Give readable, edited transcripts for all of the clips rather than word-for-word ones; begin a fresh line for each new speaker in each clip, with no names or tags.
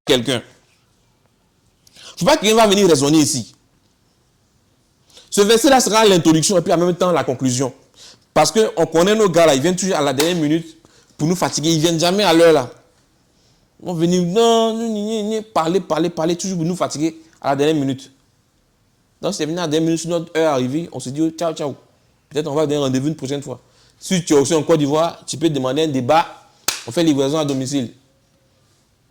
quelqu'un. Il ne faut pas que quelqu'un va venir raisonner ici. Ce verset-là sera l'introduction et puis en même temps la conclusion. Parce qu'on connaît nos gars là, ils viennent toujours à la dernière minute pour nous fatiguer. Ils ne viennent jamais à l'heure là. Ils vont venir parler, toujours pour nous fatiguer à la dernière minute. Donc c'est venu à la dernière minute, sur notre heure arrivée, on se dit ciao, ciao. Peut-être on va donner rendez-vous une prochaine fois. Si tu es aussi en Côte d'Ivoire, tu peux demander un débat, on fait livraison à domicile.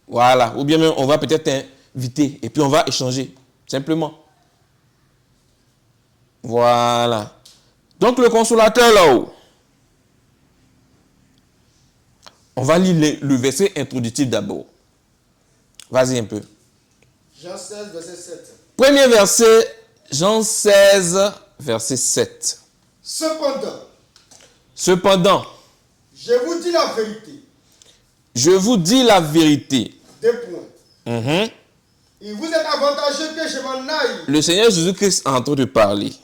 Voilà. Ou bien même on va peut-être t'inviter et puis on va échanger. Simplement. Voilà. Donc le consolateur là-haut. On va lire le verset introductif d'abord. Vas-y un peu.
Jean 16, verset 7.
Premier verset, Jean 16, verset 7. Cependant,
je vous dis la vérité.
Je vous dis la vérité.
Deux points. Il vous est avantageux que je m'en aille.
Le Seigneur Jésus-Christ est en train de parler.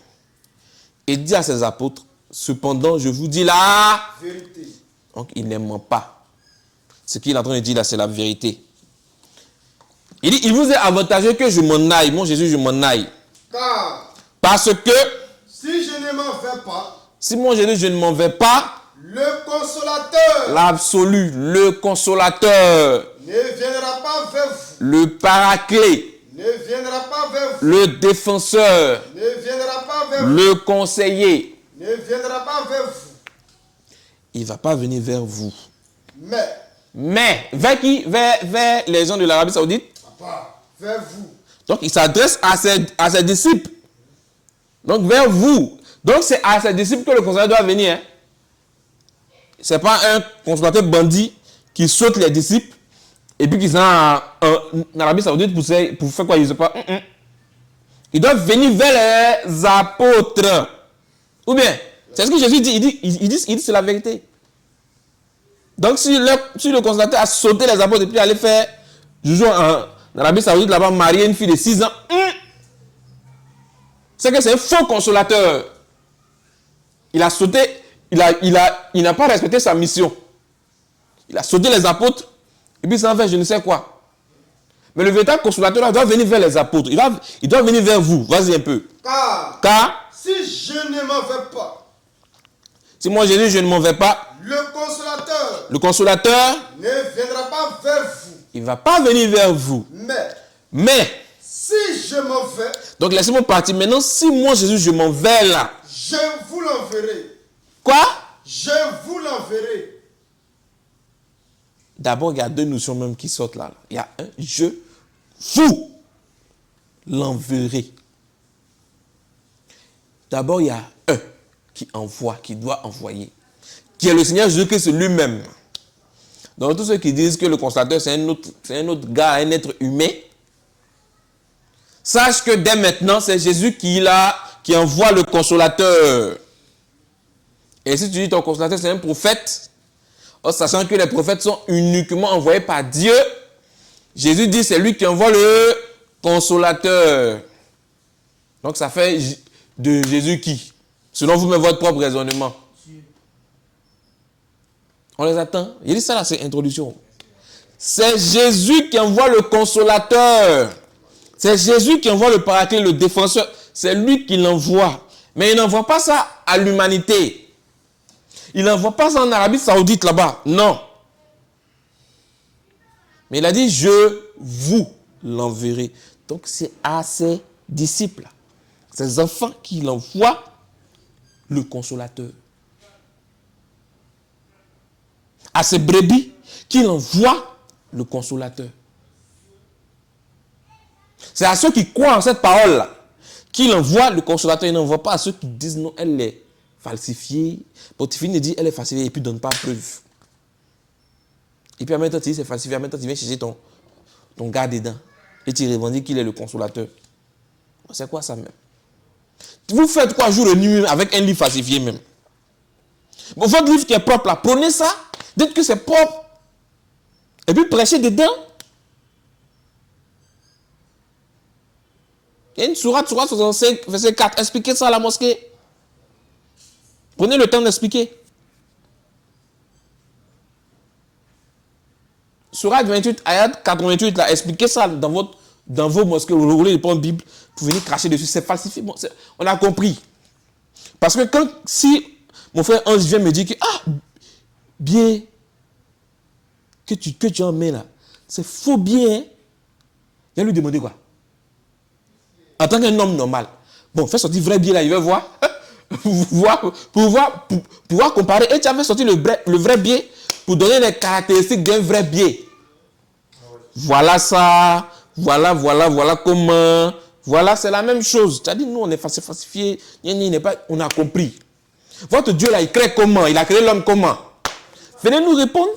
Et dit à ses apôtres, cependant, je vous dis la
vérité.
Donc, il ne ment pas. Ce qu'il est en train de dire là, c'est la vérité. Il dit, il vous est avantageux que je m'en aille. Mon Jésus, je m'en aille. Parce que,
si je ne m'en vais pas,
si mon Jésus, je ne m'en vais pas,
le consolateur,
l'absolu, le consolateur,
ne viendra pas vers vous.
Le paraclet,
ne viendra pas vers vous.
Le défenseur,
ne viendra pas vers vous.
Le conseiller,
ne viendra pas vers vous.
Il ne va pas venir vers vous.
Mais
vers qui? Vers les gens de l'Arabie Saoudite?
Papa, vers vous.
Donc, il s'adresse à ses disciples. Donc, vers vous. Donc, c'est à ses disciples que le consolateur doit venir. Hein. Ce n'est pas un consolateur bandit qui saute les disciples et puis qui s'en en Arabie Saoudite pour faire quoi? Il ne sait pas. Il doit venir vers les apôtres. Ou bien, c'est ce que Jésus dit. Il dit c'est la vérité. Donc, si le consolateur a sauté les apôtres et puis aller faire du jour en Arabie Saoudite, là-bas, marier une fille de 6 ans, c'est que c'est un faux consolateur. Il a sauté, il n'a pas respecté sa mission. Il a sauté les apôtres et puis il s'en fait je ne sais quoi. Mais le véritable consolateur doit venir vers les apôtres. Il doit venir vers vous. Vas-y un peu. Car
si je ne m'en vais pas,
si moi Jésus, je ne m'en vais pas, le consolateur
ne viendra pas vers vous.
Il ne va pas venir vers vous. Mais
si je m'en vais,
donc laissez-moi partir. Maintenant, si moi Jésus, je m'en vais là,
je vous l'enverrai.
Quoi?
Je vous l'enverrai.
D'abord, il y a deux notions même qui sortent là. Il y a un, je vous l'enverrai. D'abord, il y a un qui envoie, qui doit envoyer, qui est le Seigneur Jésus-Christ lui-même. Donc, tous ceux qui disent que le consolateur, c'est un autre gars, un être humain, sache que dès maintenant, c'est Jésus qui envoie le consolateur. Et si tu dis ton consolateur, c'est un prophète, sachant que les prophètes sont uniquement envoyés par Dieu, Jésus dit c'est lui qui envoie le consolateur. Donc ça fait de Jésus qui? Selon vous, mais votre propre raisonnement. On les attend. Il dit ça là, c'est introduction. C'est Jésus qui envoie le consolateur. C'est Jésus qui envoie le paraclet, le défenseur. C'est lui qui l'envoie. Mais il n'envoie pas ça à l'humanité. Il n'envoie pas ça en Arabie Saoudite là-bas. Non. Mais il a dit, je vous l'enverrai. Donc c'est à ses disciples, ses enfants qu'il envoie le consolateur. À ses brebis qu'il envoie le consolateur. C'est à ceux qui croient en cette parole-là qu'il envoie le consolateur. Il n'envoie pas à ceux qui disent non, elle est falsifiée. Potiphine dit elle est falsifiée et puis ne donne pas preuve. Et puis en même temps, tu dis c'est falsifié. En même temps, tu viens chercher ton gars dedans. Et tu revendiques qu'il est le consolateur. C'est quoi ça même? Vous faites quoi jour et nuit avec un livre falsifié même? Bon, votre livre qui est propre là, prenez ça. Dites que c'est propre. Et puis prêchez dedans. Il y a une sourate 65, verset 4. Expliquez ça à la mosquée. Prenez le temps d'expliquer. Sourate 28, ayat 88, là, expliquez ça dans vos mosquées, vous roulez les Bible, pour venir cracher dessus, c'est falsifié. Bon, on a compris. Parce que si mon frère Ange vient me dire que, bien, que tu en mets là, c'est faux bien, hein? Je vais lui demander quoi? En tant qu'un homme normal. Bon, fais sortir vrai biais là, il va voir. pouvoir comparer. Et tu as fait sortir le vrai biais pour donner les caractéristiques d'un vrai biais. Voilà ça. Voilà comment. Voilà, c'est la même chose. Tu as dit, nous, on est falsifié. On a compris. Votre Dieu là, il crée comment? Il a créé l'homme comment? Venez nous répondre.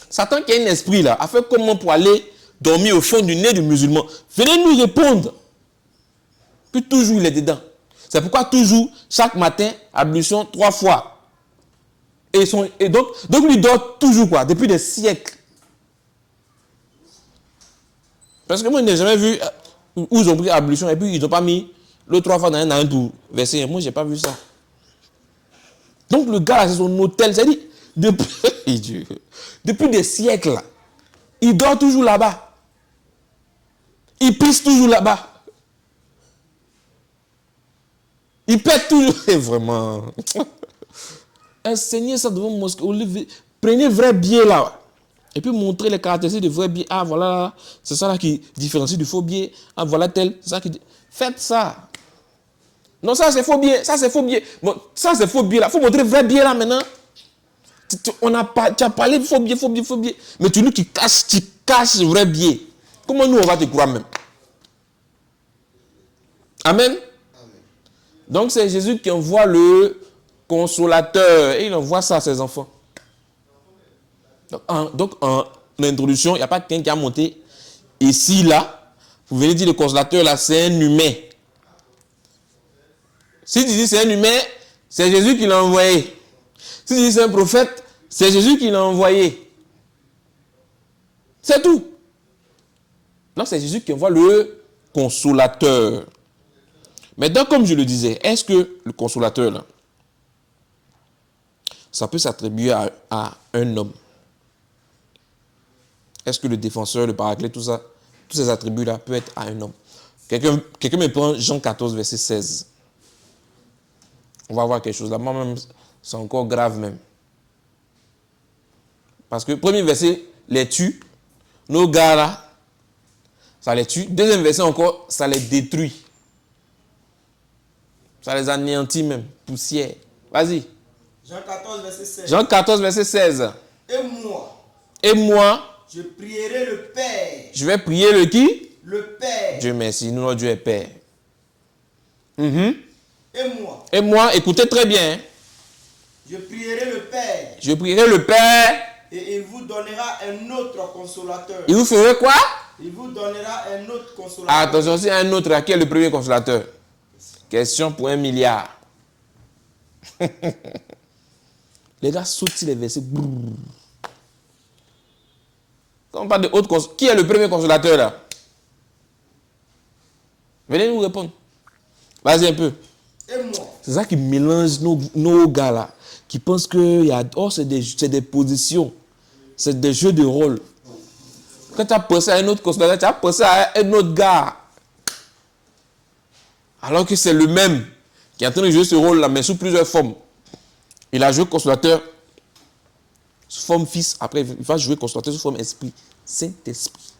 Satan qui a un esprit là, a fait comment pour aller dormir au fond du nez du musulman? Venez nous répondre. Puis toujours il est dedans. C'est pourquoi toujours, chaque matin, ablution 3 fois. Et donc il dort toujours quoi, depuis des siècles. Parce que moi, je n'ai jamais vu où ils ont pris ablution et puis ils n'ont pas mis le 3 fois dans un pour verser. Moi, je n'ai pas vu ça. Donc le gars, c'est son hôtel. C'est-à-dire, depuis des siècles, là, il dort toujours là-bas. Il pisse toujours là-bas. Il pète toujours. Et vraiment. Enseignez ça devant mon mosquée. Prenez vrai biais là. Et puis montrez les caractéristiques de vrai biais. Ah voilà, c'est ça là qui différencie du faux biais. Ah voilà tel. C'est ça qui. Faites ça. Non, ça c'est faux biais. Ça c'est faux biais. Bon, ça c'est faux biais là. Il faut montrer vrai biais là maintenant. Tu as parlé de faux biais. Mais tu nous qui caches vrai biais. Comment nous on va te croire même? Amen. Donc c'est Jésus qui envoie le consolateur et il envoie ça à ses enfants. Donc en introduction, il n'y a pas quelqu'un qui a monté ici, là. Vous venez dire le consolateur là, c'est un humain. Si tu dis c'est un humain, c'est Jésus qui l'a envoyé. Si tu dis c'est un prophète, c'est Jésus qui l'a envoyé. C'est tout. Donc c'est Jésus qui envoie le consolateur. Maintenant, comme je le disais, est-ce que le consolateur, là, ça peut s'attribuer à un homme? Est-ce que le défenseur, le paraclet, tout ça, tous ces attributs-là peuvent être à un homme? Quelqu'un me prend Jean 14, verset 16. On va voir quelque chose là. Moi-même, c'est encore grave même. Parce que premier verset les tue. Nos gars là, ça les tue. Deuxième verset encore, ça les détruit. Ça les anéantit même. Poussière. Vas-y.
Jean 14, verset 16.
Jean 14, verset 16.
Et moi,
je
prierai le Père.
Je vais prier le qui?
Le Père.
Dieu merci. Nous, notre Dieu est Père.
Et
moi, écoutez très bien.
Je prierai le Père.
Je prierai le Père.
Et il vous donnera un autre consolateur.
Il vous ferait quoi?
Il vous donnera un autre consolateur.
Attention, c'est un autre. Qui est le premier consolateur? Question pour 1 milliard. Les gars sautent sur les versets. Quand on parle de autre consolateur, qui est le premier consolateur là? Venez nous répondre. Vas-y un peu.
Et moi.
C'est ça qui mélange nos gars là. Qui pensent que c'est des positions. C'est des jeux de rôle. Quand tu as pensé à un autre consolateur, tu as pensé à un autre gars. Alors que c'est le même qui est en train de jouer ce rôle-là, mais sous plusieurs formes. Il a joué consolateur sous forme fils. Après, il va jouer consolateur sous forme esprit. Saint-Esprit.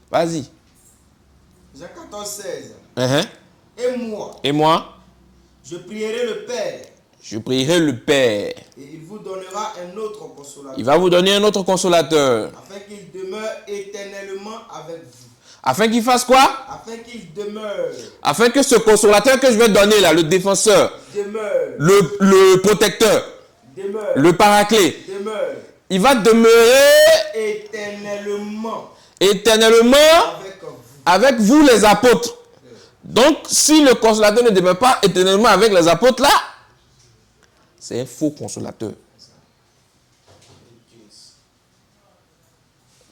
Vas-y.
Jean 14, 16.
Et moi,
je prierai le Père.
Je prierai le Père.
Et il vous donnera un autre consolateur.
Il va vous donner un autre consolateur.
Afin qu'il demeure éternellement avec vous.
Afin qu'il fasse quoi?
Afin qu'il demeure.
Afin que ce consolateur que je vais donner là, le défenseur,
demeure.
Le protecteur,
demeure.
Le paraclet,
demeure.
Il va demeurer
éternellement
avec vous les apôtres. Donc, si le consolateur ne demeure pas éternellement avec les apôtres là, c'est un faux consolateur.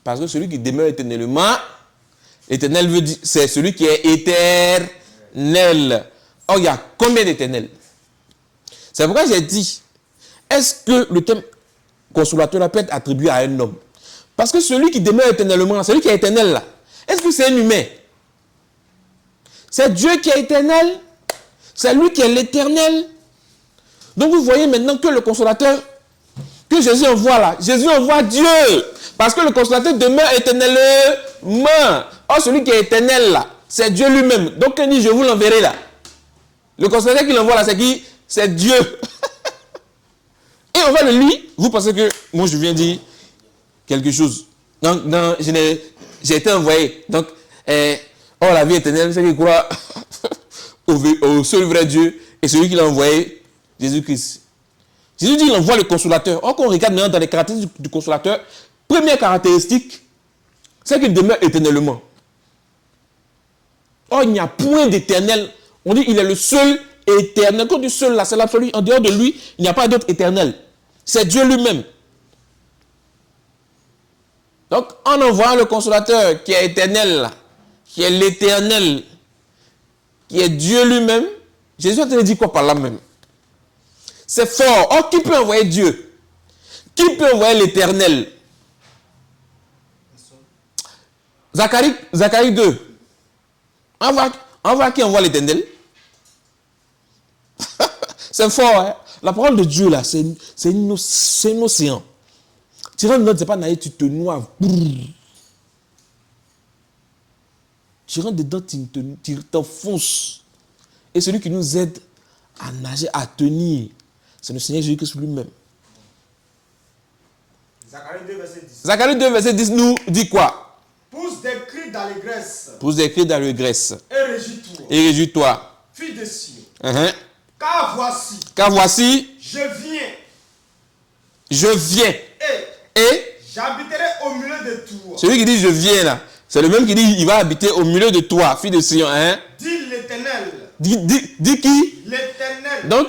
Parce que celui qui demeure éternellement, éternel veut dire, c'est celui qui est éternel. Or, il y a combien d'éternels? C'est pourquoi j'ai dit, est-ce que le terme consolateur peut être attribué à un homme? Parce que celui qui demeure éternellement, celui qui est éternel là, est-ce que c'est un humain? C'est Dieu qui est éternel. C'est lui qui est l'éternel. Donc vous voyez maintenant que le consolateur que Jésus envoie là, Jésus envoie Dieu. Parce que le consolateur demeure éternellement. Or celui qui est éternel là, c'est Dieu lui-même. Donc il dit je vous l'enverrai là. Le consolateur qu'il envoie là, c'est qui? C'est Dieu. Et on va le lire. Vous pensez que moi je viens dire quelque chose. Donc j'ai été envoyé. Donc, la vie éternelle, c'est qu'il croit au seul vrai Dieu et celui qui l'a envoyé, Jésus-Christ. Jésus dit qu'il envoie le consolateur. Or, quand on regarde maintenant dans les caractéristiques du consolateur, première caractéristique, c'est qu'il demeure éternellement. Or, il n'y a point d'éternel. On dit qu'il est le seul éternel. Quand on dit seul là, c'est l'absolu. En dehors de lui, il n'y a pas d'autre éternel. C'est Dieu lui-même. Donc, en envoyant le consolateur qui est éternel là, qui est l'éternel, qui est Dieu lui-même, Jésus a dit quoi par là même? C'est fort. Or, qui peut envoyer Dieu? Qui peut envoyer l'éternel? Zacharie 2. On voit qui envoie l'éternel. C'est fort. Hein? La parole de Dieu, là, c'est un océan. Tu rentres dedans, tu ne sais pas nager, tu te noies. Tu rentres dedans, tu t'enfonces. Et celui qui nous aide à nager, à tenir, c'est le Seigneur Jésus-Christ lui-même.
Zacharie 2, verset 10.
Zacharie 2, verset 10 nous dit quoi?
Pousse des cris d'allégresse.
Pousse des cris d'allégresse.
Et réjouis-toi.
Et réjouis-toi.
Fille de Sion.
Car
voici.
Je
Je viens.
viens. Et
J'habiterai au milieu de toi.
celui qui dit je viens là, c'est le même qui dit il va habiter au milieu de toi, fille de Sion.
Dit l'Éternel.
Dit qui?
L'Éternel.
Donc,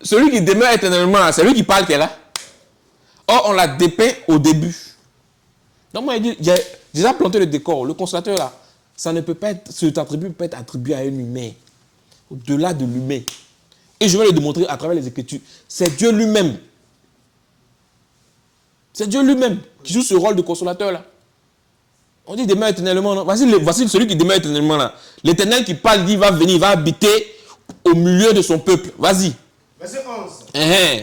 celui qui demeure éternellement, c'est lui qui parle qui est là. Or, on l'a dépeint au début. Donc, moi, j'ai déjà planté le décor. Le consolateur là, ça ne peut pas être, cet attribut peut pas être attribué à un humain. Au-delà de l'humain. Et je vais le démontrer à travers les Écritures. C'est Dieu lui-même. C'est Dieu lui-même qui joue ce rôle de consolateur là. On dit demeure éternellement. Non? Voici celui qui demeure éternellement là. L'Éternel qui parle, il va venir, il va habiter au milieu de son peuple. Vas-y.
Verset 11.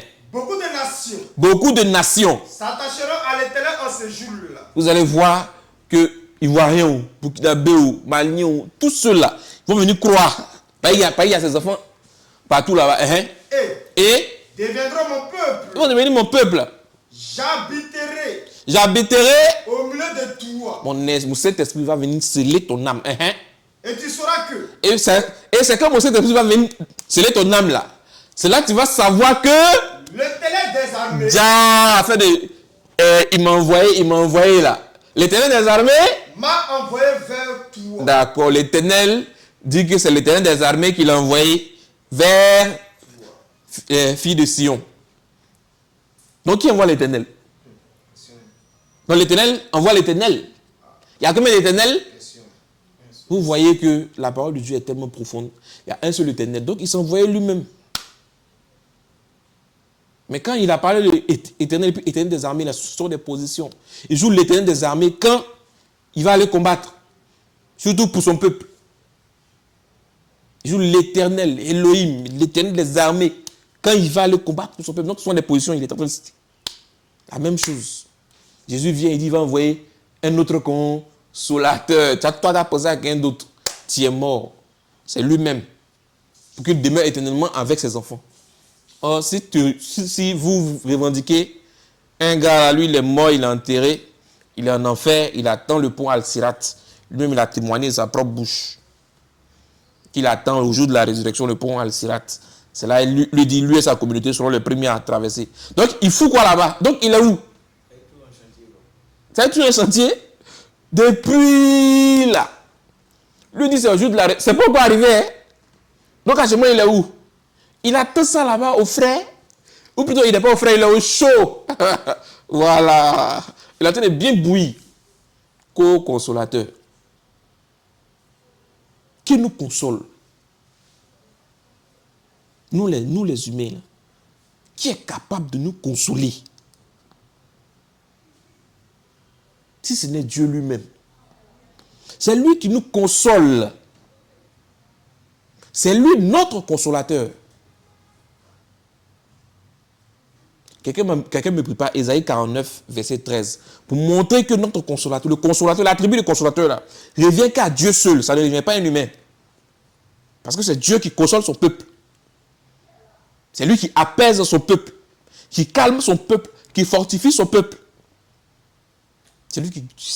Beaucoup de nations s'attacheront à l'Éternel en ce jour-là.
Vous allez voir que Ivoiriens, Burkinabé, Maliens, tous ceux-là vont venir croire. Il y a ses enfants partout là-bas. Et
deviendront mon peuple.
Ils vont devenir mon peuple.
J'habiterai au milieu de toi.
Mon Saint-Esprit va venir sceller ton âme.
Et tu sauras que.
Et c'est quand mon Saint-Esprit va venir sceller ton âme là. C'est là que tu vas savoir que.
L'Éternel des armées.
Il m'a envoyé là. L'Éternel des armées
m'a envoyé vers toi.
D'accord. L'Éternel dit que c'est l'Éternel des armées qui l'a envoyé vers fille de Sion. Donc qui envoie l'Éternel? Donc l'Éternel envoie l'Éternel. Il y a combien d'Éternel? Vous voyez que la parole de Dieu est tellement profonde. Il y a un seul Éternel. Donc il s'envoyait lui-même. Mais quand il a parlé de l'Éternel des armées, là, ce sont des positions. Il joue l'Éternel des armées quand il va aller combattre. Surtout pour son peuple. Il joue l'Éternel, Elohim, l'Éternel des armées. Quand il va aller combattre pour son peuple. Donc ce sont des positions. Il est en train de citer. La même chose. Jésus vient et dit, il va envoyer un autre consolateur. Toi, tu as posé à quelqu'un d'autre. Tu es mort. C'est lui-même. Pour qu'il demeure éternellement avec ses enfants. Or, si vous revendiquez un gars, là, lui, il est mort, il est enterré, il est en enfer, il attend le pont Al-Sirat. Lui-même, il a témoigné de sa propre bouche. Qu'il attend au jour de la résurrection le pont Al-Sirat. C'est là, il lui dit, lui et sa communauté seront les premiers à traverser. Donc, il fout quoi là-bas? Donc, il est où? C'est tout un chantier. Depuis là. Lui dit, c'est au jour de la résurrection. C'est pas encore arrivé. Hein? Donc, à ce moment, il est où? Il attend ça là-bas au frais. Ou plutôt, il n'est pas au frais, il est au chaud. Voilà. Il est en train de bien bouillir. Co-consolateur. Qui nous console? Nous les humains, là. qui est capable de nous consoler? Si ce n'est Dieu lui-même. C'est lui qui nous console. C'est lui notre consolateur. Quelqu'un me prépare Ésaïe 49, verset 13, pour montrer que notre consolateur, le consolateur, l'attribut du consolateur là, revient qu'à Dieu seul, ça ne revient pas à un humain. Parce que c'est Dieu qui console son peuple. C'est lui qui apaise son peuple, qui calme son peuple, qui fortifie son peuple. C'est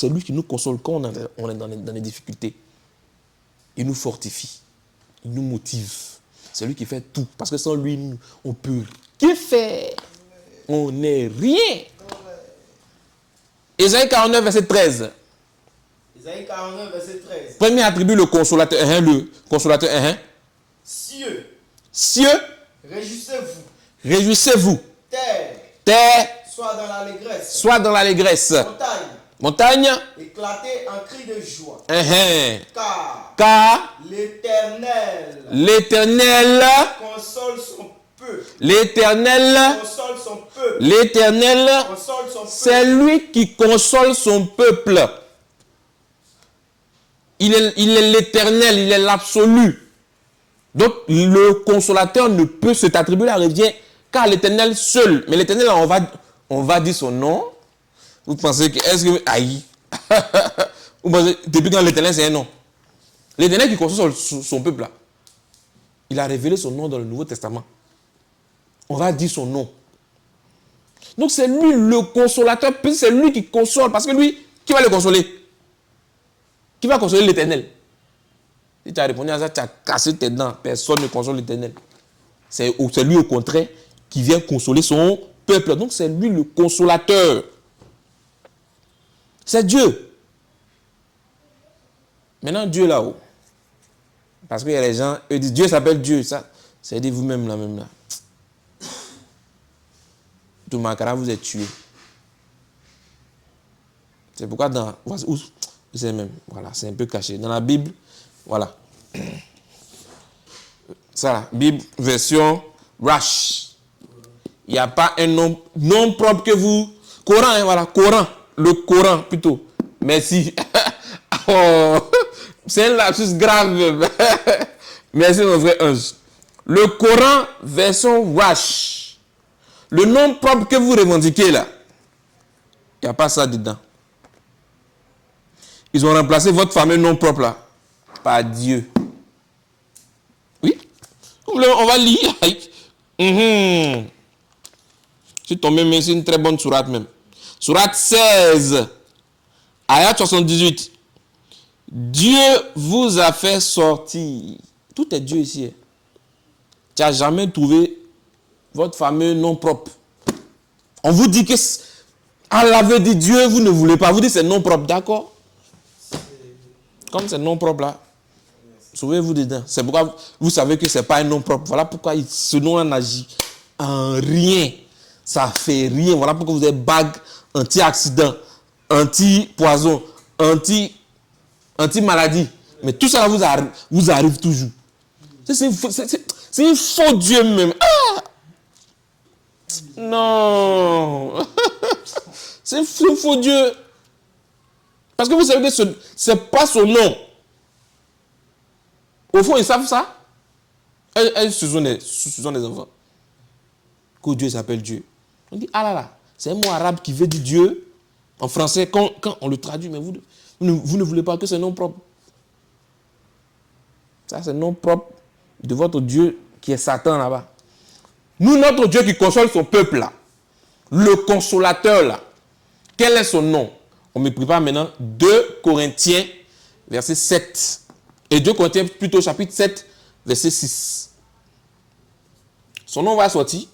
lui qui nous console quand on est dans les difficultés. Il nous fortifie, il nous motive. C'est lui qui fait tout. Parce que sans lui, on peut rien faire. On n'est rien. Ésaïe 49, verset 13.
Ésaïe 49, verset 13.
Premier attribut, le consolateur. Le consolateur.
Cieux.
Cieux.
Réjouissez-vous.
Réjouissez-vous.
Terre.
Terre.
Soit dans l'allégresse.
Soit dans l'allégresse.
Montagne.
Montagne.
Éclatez en cris de joie.
Car
l'Éternel console son peuple.
L'Éternel
console son peuple.
L'Éternel, c'est lui qui console son peuple. Il est l'Éternel, il est l'absolu. Donc le consolateur ne peut, cet attribut-là revient qu'à l'Éternel seul. Mais l'Éternel, on va dire son nom. Vous pensez que, est-ce que, aïe, vous pensez, depuis quand l'Éternel c'est un nom? L'Éternel qui console son peuple là, il a révélé son nom dans le Nouveau Testament. On va dire son nom. Donc c'est lui le consolateur, puis c'est lui qui console. Parce que lui, qui va le consoler? Qui va consoler l'Éternel? Si tu as répondu à ça, tu as cassé tes dents. Personne ne console l'Éternel. C'est lui au contraire qui vient consoler son peuple. Donc c'est lui le consolateur. C'est Dieu. Maintenant, Dieu là-haut. Parce qu'il y a les gens, eux disent, Dieu s'appelle Dieu. Ça, c'est dit vous-même là, même là. Tout Makara vous êtes tué. C'est pourquoi dans... C'est même, voilà, c'est un peu caché. Dans la Bible, voilà. Ça là, Bible, version Rash. Il n'y a pas un nom propre que vous... Coran, hein, voilà, Coran. Le Coran, plutôt. Merci. Oh, c'est un lapsus grave. Merci, mon frère Ange. Le Coran, version Rash. Le nom propre que vous revendiquez là, il n'y a pas ça dedans. Ils ont remplacé votre fameux nom propre là par Dieu. Oui. On va lire. Je suis tombé, mais c'est une très bonne sourate même. Sourate 16, ayat 78. Dieu vous a fait sortir. Tout est Dieu ici. Tu n'as jamais trouvé votre fameux nom propre. On vous dit que Allah veut dire Dieu, vous ne voulez pas. Vous dites c'est nom propre, d'accord? Comme c'est nom propre là, sauvez-vous dedans. C'est pourquoi vous savez que ce n'est pas un nom propre. Voilà pourquoi ce nom n'agit en rien. Ça fait rien. Voilà pourquoi vous êtes bague anti-accident, anti-poison, anti-maladie. Mais tout ça là vous arrive toujours. C'est un faux Dieu même. Ah! Non. C'est un faux Dieu. Parce que vous savez que ce n'est pas son nom. Au fond, ils savent ça. Ce sont des enfants. Que Dieu s'appelle Dieu. On dit, ah là là, c'est un mot arabe qui veut dire Dieu. En français, quand on le traduit, mais vous ne voulez pas que c'est nom propre. Ça, c'est nom propre de votre Dieu qui est Satan là-bas. Nous, notre Dieu qui console son peuple là, le consolateur là, quel est son nom? On me prépare maintenant 2 Corinthiens, verset 7. Et 2 Corinthiens, plutôt chapitre 7, verset 6. Son nom va sortir.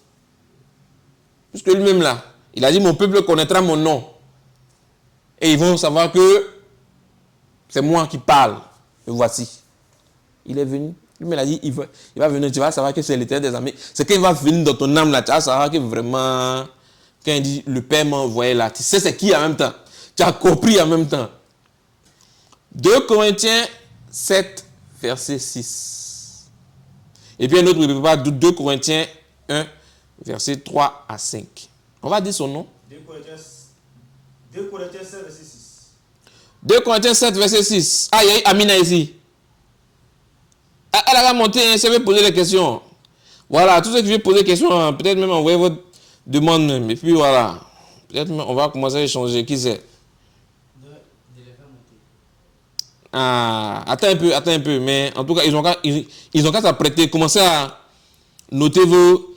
Puisque lui-même là, il a dit, mon peuple connaîtra mon nom. Et ils vont savoir que c'est moi qui parle. Et voici. Il est venu. Lui-même a dit, il va venir, tu vas savoir que c'est l'Éternel des armées. C'est quand il va venir dans ton âme là, tu vas savoir que vraiment, quand il dit, le Père m'a envoyé là, tu sais c'est qui en même temps. Tu as compris en même temps. 2 Corinthiens 7, verset 6. Et puis un autre, 2 Corinthiens 1, versets 3 à 5. On va dire son nom.
2 Corinthiens 7, verset 6.
2 Corinthiens 7, verset 6. Ah, il y a Amina ici. Ah, elle va monter, hein, si elle veut poser des questions. Voilà, tous ceux qui veulent poser des questions, hein, peut-être même envoyer votre demande. Et puis voilà. Peut-être même on va commencer à échanger. Qui c'est? Ah, attends un peu. Mais en tout cas, ils ont qu'à s'apprêter. Commencez à noter vos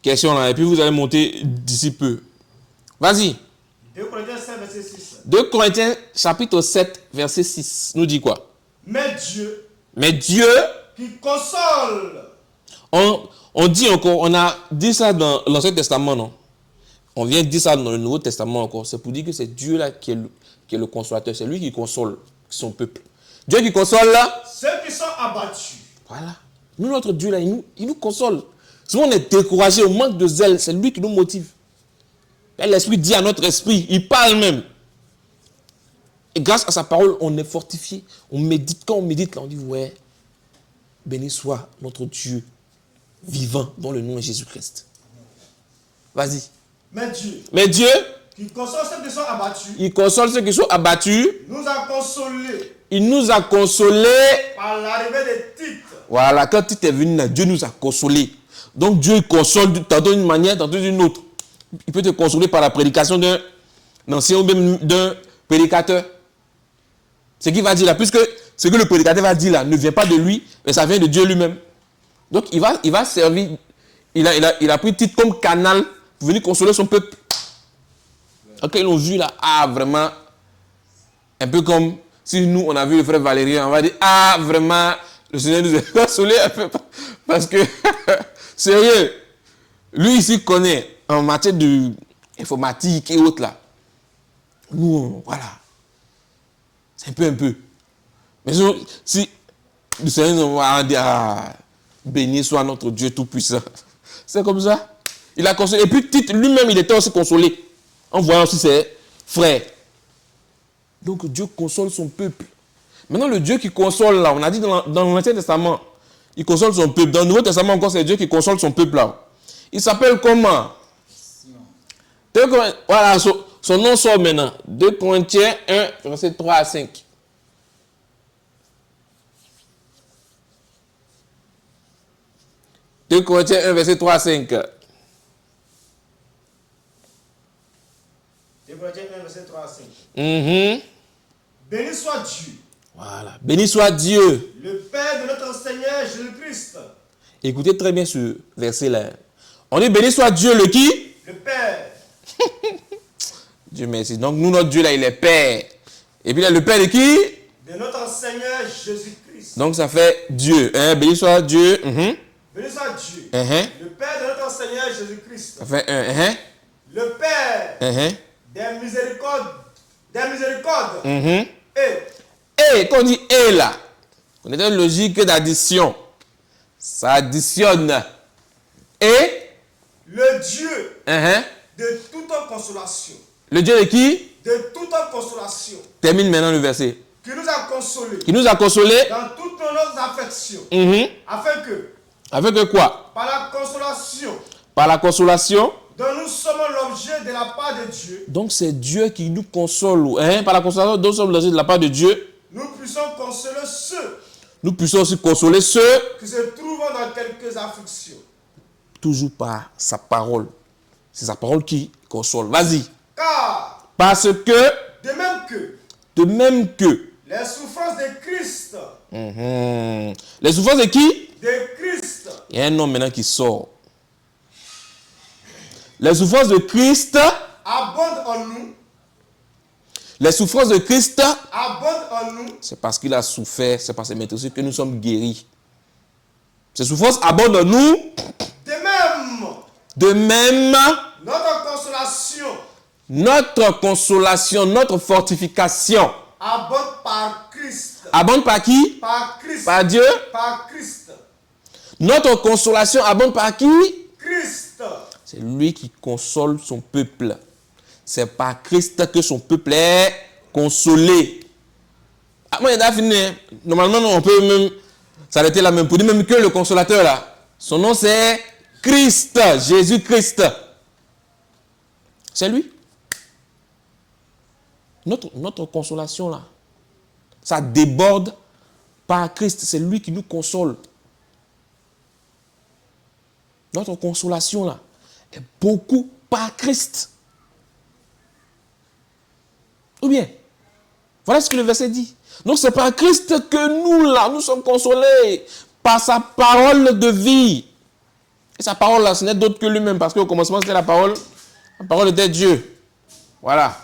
questions là. Et puis vous allez monter d'ici peu. Vas-y.
2 Corinthiens 7, verset 6.
2 Corinthiens chapitre 7, verset 6. Nous dit quoi?
Mais Dieu qui console.
On dit encore, on a dit ça dans l'Ancien Testament, non? On vient de dire ça dans le Nouveau Testament encore. C'est pour dire que c'est Dieu là qui est le consolateur. C'est lui qui console son peuple. Dieu qui console là.
Ceux qui sont abattus.
Voilà. Nous, notre Dieu là, il nous console. Souvent on est découragé, on manque de zèle. C'est lui qui nous motive. Et l'Esprit dit à notre esprit, il parle même. Et grâce à sa parole, on est fortifié. On médite. Quand on médite là, on dit ouais, béni soit notre Dieu vivant dans le nom de Jésus-Christ. Vas-y. Mais Dieu
qui console ceux qui sont abattus.
Il console ceux qui sont abattus.
Nous a consolés.
Il nous a consolés.
Par l'arrivée de Tite.
Voilà, quand Tite est venu, Dieu nous a consolés. Donc Dieu console tantôt d'une manière, tantôt d'une autre. Il peut te consoler par la prédication d'un ancien ou même d'un prédicateur. Ce qu'il va dire là, puisque ce que le prédicateur va dire là ne vient pas de lui, mais ça vient de Dieu lui-même. Donc il va servir, il a pris Tite comme canal pour venir consoler son peuple. Quand ils l'ont vu là, ah vraiment, un peu comme si nous on a vu le frère Valérien, on va dire, ah vraiment, le Seigneur nous a consolé un peu, parce que, sérieux, lui ici connaît en matière d'informatique et autres là. Nous, voilà, c'est un peu. Mais si le Seigneur nous va dire, ah, béni soit notre Dieu tout-puissant. C'est comme ça. Il a consolé. Et puis Tite lui-même, il était aussi consolé. En voyant aussi ses frères. Donc Dieu console son peuple. Maintenant, le Dieu qui console là, on a dit dans l'Ancien Testament, il console son peuple. Dans le Nouveau Testament encore, c'est Dieu qui console son peuple là. Il s'appelle comment? Voilà, son nom sort maintenant. 2 Corinthiens 1, verset 3 à 5. « 2 Corinthiens 1, verset 3 à 5.
2 Corinthiens 1, verset 3 à 5. Béni soit Dieu.
Voilà. Béni soit Dieu.
Le Père de notre Seigneur Jésus-Christ.
Écoutez très bien ce verset-là. On dit béni soit Dieu, le qui?
Le Père.
Dieu merci. Donc nous, notre Dieu là, il est Père. Et puis là, le Père de qui?
De notre Seigneur Jésus-Christ.
Donc ça fait Dieu. Béni soit Dieu.
Béni soit Dieu. Le Père de notre Seigneur Jésus-Christ.
Ça fait
Le Père des miséricordes.
Et quand on dit et là, on est dans une logique d'addition. Ça additionne. Et
le Dieu de toute consolation.
Le Dieu de qui?
De toute consolation.
Termine maintenant le verset.
Qui nous a consolés.
Qui nous a consolés.
Dans toutes nos affections.
Afin que quoi?
Par la consolation.
Par la consolation.
Dont nous sommes l'objet de la part de Dieu.
Donc c'est Dieu qui nous console. Par la consolation dont nous sommes l'objet de la part de Dieu.
Nous puissions consoler ceux.
Nous puissions aussi consoler ceux.
Qui se trouvent dans quelques afflictions.
Toujours par sa parole. C'est sa parole qui console. Vas-y.
Car.
Parce que. De même que.
Les souffrances de Christ.
Les souffrances de qui?
De Christ.
Il y a un homme maintenant qui sort. Les souffrances de Christ
abondent en nous.
Les souffrances de Christ
abondent en nous.
C'est parce qu'il a souffert, c'est par ses maîtrises que nous sommes guéris. Ces souffrances abondent en nous. De même. Notre consolation, notre fortification.
Abonde par Christ.
Abonde par qui?
Par Christ.
Par Dieu?
Par Christ.
Notre consolation abonde par qui?
Christ.
C'est lui qui console son peuple. C'est par Christ que son peuple est consolé. Ah, moi, il a fini. Normalement, on peut même s'arrêter là même pour dire même que le consolateur là, son nom c'est Christ, Jésus-Christ. C'est lui. Notre consolation là, ça déborde par Christ. C'est lui qui nous console. Notre consolation là est beaucoup par Christ. Ou bien, voilà ce que le verset dit. Donc c'est par Christ que nous là, nous sommes consolés par sa parole de vie. Et sa parole là, ce n'est d'autre que lui-même, parce qu'au commencement c'était la parole était Dieu. Voilà.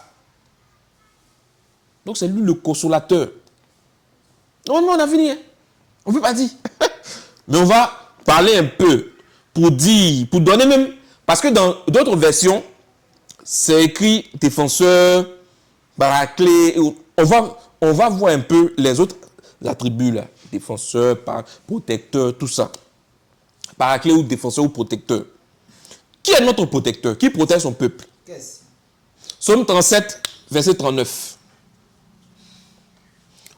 Donc c'est lui le consolateur. Normalement on a fini. Hein? On ne peut pas dire. Mais on va parler un peu pour dire, pour donner même, parce que dans d'autres versions, c'est écrit défenseur, paraclet. On va voir un peu les autres attributs là. Défenseur, protecteur, tout ça. Paraclet ou défenseur ou protecteur. Qui est notre protecteur? Qui protège son peuple? Psaume 37, verset 39.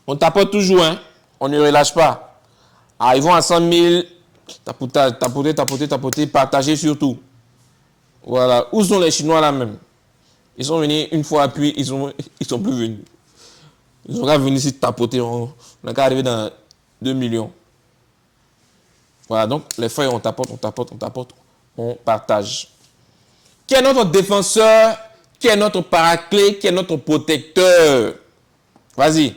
On tapote toujours, hein? On ne relâche pas. Arrivons à 100 000, tapoter, partager surtout. Voilà. Où sont les Chinois là même? Ils sont venus une fois, puis ils sont plus venus. Ils sont venus ici tapoter. On a qu'à arriver dans 2 millions. Voilà, donc les frères, on tapote, on partage. Qui est notre défenseur? Qui est notre paraclet? Qui est notre protecteur? Vas-y.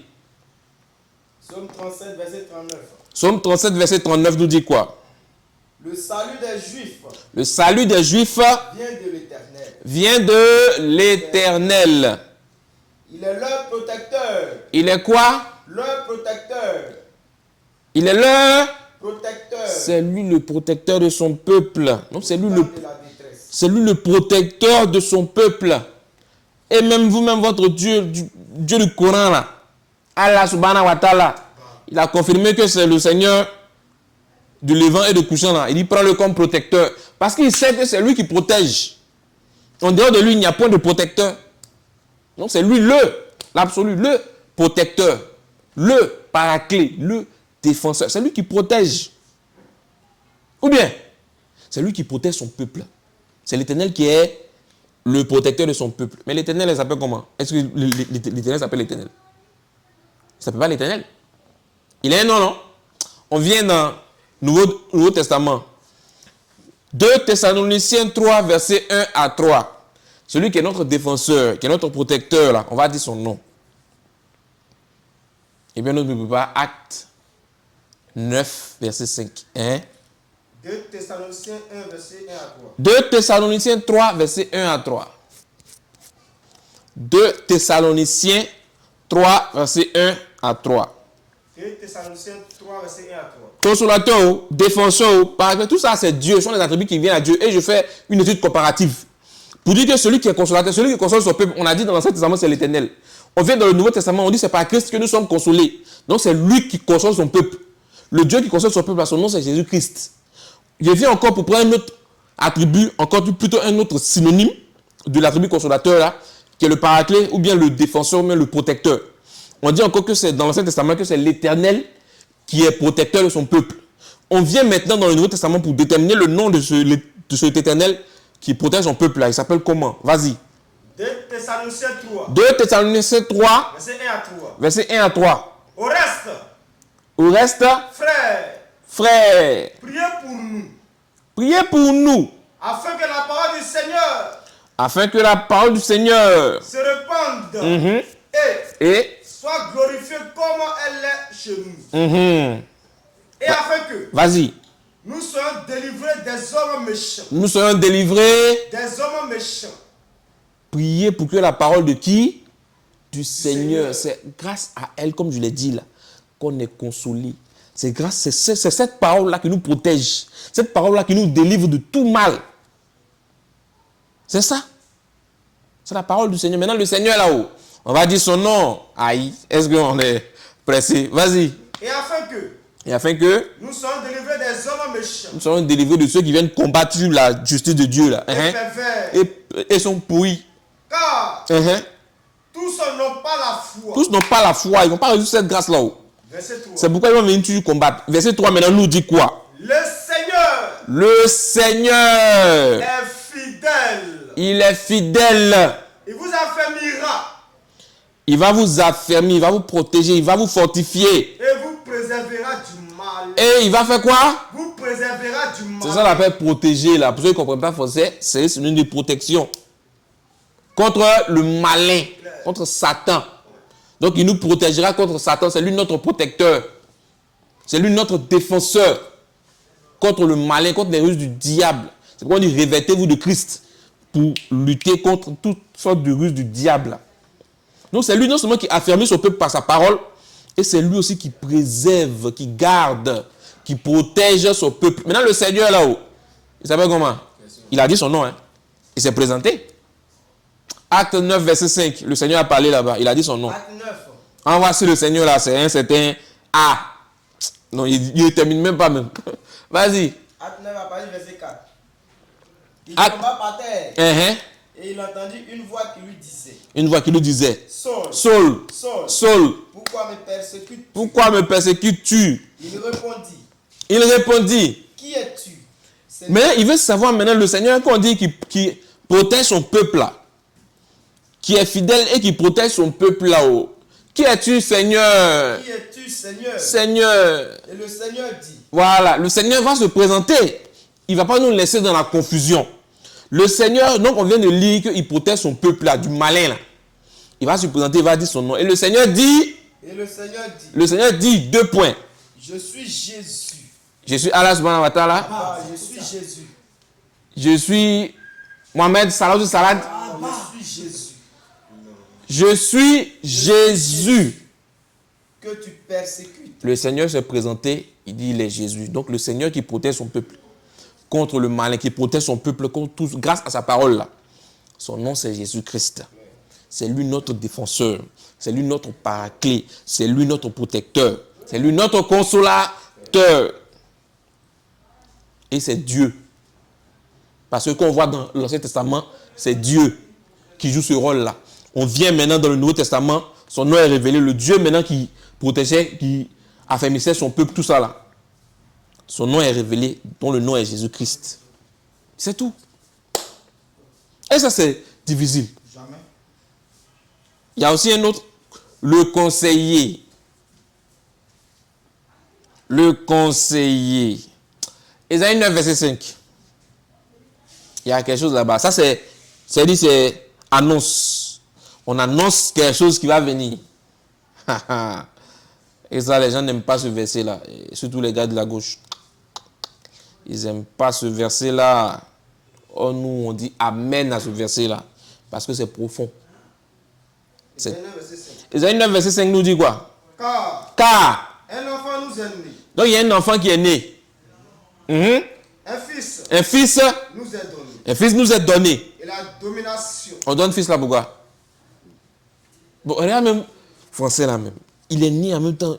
Psaume 37, verset 39.
Psaume 37, verset 39 nous dit quoi?
Le salut des Juifs.
Le salut des Juifs
vient de l'Éternel.
Vient de l'Éternel.
Il est leur protecteur.
Il est quoi?
Leur protecteur.
Il est leur
protecteur.
C'est lui le protecteur de son peuple. Donc c'est lui le protecteur de son peuple. Et même vous-même, votre Dieu, Dieu du Coran là, Allah subhanahu wa ta'ala, il a confirmé que c'est le Seigneur du Levant et de couchant là. Il dit prend-le comme protecteur. Parce qu'il sait que c'est lui qui protège. En dehors de lui, il n'y a point de protecteur. Donc c'est lui l'absolu, le protecteur, le paraclet, le défenseur. C'est lui qui protège. Ou bien, c'est lui qui protège son peuple. C'est l'Éternel qui est le protecteur de son peuple. Mais l'Éternel, il s'appelle comment? Est-ce que l'Éternel s'appelle l'Éternel? Il ne s'appelle pas l'Éternel. Il est un nom, non? On vient dans le Nouveau Testament. 2 Thessaloniciens 3, verset 1 à 3. Celui qui est notre défenseur, qui est notre protecteur, là, on va dire son nom. Eh bien, nous ne pouvons pas. Acte 9, verset 5. Hein?
2 Thessaloniciens 1, verset 1 à 3.
2 Thessaloniciens 3, verset 1 à 3. 2 Thessaloniciens 3, verset 1 à 3.
2 Thessaloniciens 3, verset 1 à 3.
Consolateur, défenseur, paraclet, tout ça c'est Dieu, ce sont les attributs qui viennent à Dieu. Et je fais une étude comparative. Pour dire que celui qui est consolateur, celui qui console son peuple, on a dit dans l'Ancien Testament, c'est l'Éternel. On vient dans le Nouveau Testament, on dit c'est par Christ que nous sommes consolés. Donc c'est lui qui console son peuple. Le Dieu qui console son peuple, son nom c'est Jésus-Christ. Je viens encore pour prendre un autre attribut, encore plutôt un autre synonyme de l'attribut consolateur là, qui est le paraclet ou bien le défenseur ou bien le protecteur. On dit encore que c'est dans l'Ancien Testament que c'est l'Éternel qui est protecteur de son peuple. On vient maintenant dans le Nouveau Testament pour déterminer le nom de cet Éternel qui protège son peuple là. Il s'appelle comment? Vas-y.
2 Thessaloniciens 3.
2 Thessaloniciens 3.
Verset 1 à 3.
Verset 1 à 3.
Au reste, frères,
priez pour nous.
Afin que la parole du Seigneur se répande et soit glorifiée comme elle est chez nous. Et afin que nous soyons délivrés des hommes méchants.
Nous soyons délivrés
des hommes méchants.
Priez pour que la parole de qui? Du Seigneur. C'est grâce à elle, comme je l'ai dit là, qu'on est consolé. C'est cette parole-là qui nous protège. Cette parole-là qui nous délivre de tout mal. C'est ça. C'est la parole du Seigneur. Maintenant, le Seigneur est là-haut. On va dire son nom. Aïe, est-ce qu'on est pressé? Vas-y. Et afin que
nous soyons délivrés des hommes méchants.
Nous soyons délivrés de ceux qui viennent combattre la justice de Dieu là. Et sont pourris.
Car tous n'ont pas la foi.
Tous n'ont pas la foi. Ils n'ont pas reçu cette grâce là-haut. C'est pourquoi ils vont venir toujours combattre. Verset 3 maintenant nous dit quoi?
Le Seigneur
Le Seigneur
est fidèle.
Il est fidèle.
Il vous affermira.
Il va vous affermir, il va vous protéger, il va vous fortifier.
Et vous préservera du mal.
Et il va faire quoi?
Vous préservera du mal.
C'est ça qu'on appelle protéger là. Pour ceux qui ne comprennent pas français, c'est une des protections. Contre le malin, contre Satan. Donc il nous protégera contre Satan. C'est lui notre protecteur. C'est lui notre défenseur. Contre le malin, contre les ruses du diable. C'est pourquoi on dit revêtez-vous de Christ. Pour lutter contre toutes sortes de ruses du diable. Donc c'est lui non seulement qui affermit son peuple par sa parole, et c'est lui aussi qui préserve, qui garde, qui protège son peuple. Maintenant le Seigneur là-haut, il s'appelle comment? Il a dit son nom, hein. Il s'est présenté. Acte 9, verset 5, le Seigneur a parlé là-bas, il a dit son nom.
Acte 9.
En voici le Seigneur là, c'est un certain A. Non, il ne termine même pas même. Vas-y.
Acte 9 à partir du verset 4. Il tomba par terre. Et il entendit une voix qui lui disait.
Une voix qui lui disait.
Saul.
Saul.
Saul.
Saul.
Pourquoi me persécutes-tu?
Pourquoi me persécutes-tu?
Il répondit.
Il répondit.
Qui es-tu?
Mais il veut savoir maintenant le Seigneur qu'on dit qui protège son peuple là. Qui est fidèle et qui protège son peuple là-haut. Qui es-tu, Seigneur?
Qui es-tu, Seigneur?
Seigneur.
Et le Seigneur dit.
Voilà, le Seigneur va se présenter. Il ne va pas nous laisser dans la confusion. Le Seigneur, donc on vient de lire qu'il protège son peuple là, du malin là. Il va se présenter, il va dire son nom. Et le Seigneur dit.
Et le Seigneur dit.
Le Seigneur dit 2 points.
Je suis Jésus.
Je suis Allah subhanahu wa ta'ala.
Ah, je suis Jésus.
Je suis Mohamed Salah Salad.
Je suis Jésus.
Je suis Jésus.
Que tu persécutes.
Le Seigneur s'est présenté, il dit il est Jésus. Donc le Seigneur qui protège son peuple contre le malin, qui protège son peuple contre tous, grâce à sa parole là. Son nom c'est Jésus-Christ. C'est lui notre défenseur. C'est lui notre paraclet. C'est lui notre protecteur. C'est lui notre consolateur. Et c'est Dieu. Parce que qu'on voit dans l'Ancien Testament, c'est Dieu qui joue ce rôle-là. On vient maintenant dans le Nouveau Testament, son nom est révélé. Le Dieu maintenant qui protégeait, qui affermissait son peuple, tout ça là. Son nom est révélé, dont le nom est Jésus-Christ. C'est tout. Et ça c'est difficile.
Jamais.
Il y a aussi un autre, le conseiller. Le conseiller. Ésaïe 9, verset 5. Il y a quelque chose là-bas. Ça, c'est annonce. On annonce quelque chose qui va venir. Et ça, les gens n'aiment pas ce verset-là. Surtout les gars de la gauche. Ils n'aiment pas ce verset-là. Oh, nous, on dit Amen à ce verset-là. Parce que c'est profond. Ésaïe 9, verset 5 nous dit quoi? Car
un enfant nous est né.
Donc, il y a un enfant qui est né. Un fils
nous est donné.
Un fils nous est donné.
Et la domination.
On donne fils là pourquoi? Bon, regarde même, français là même. Il est né en même temps.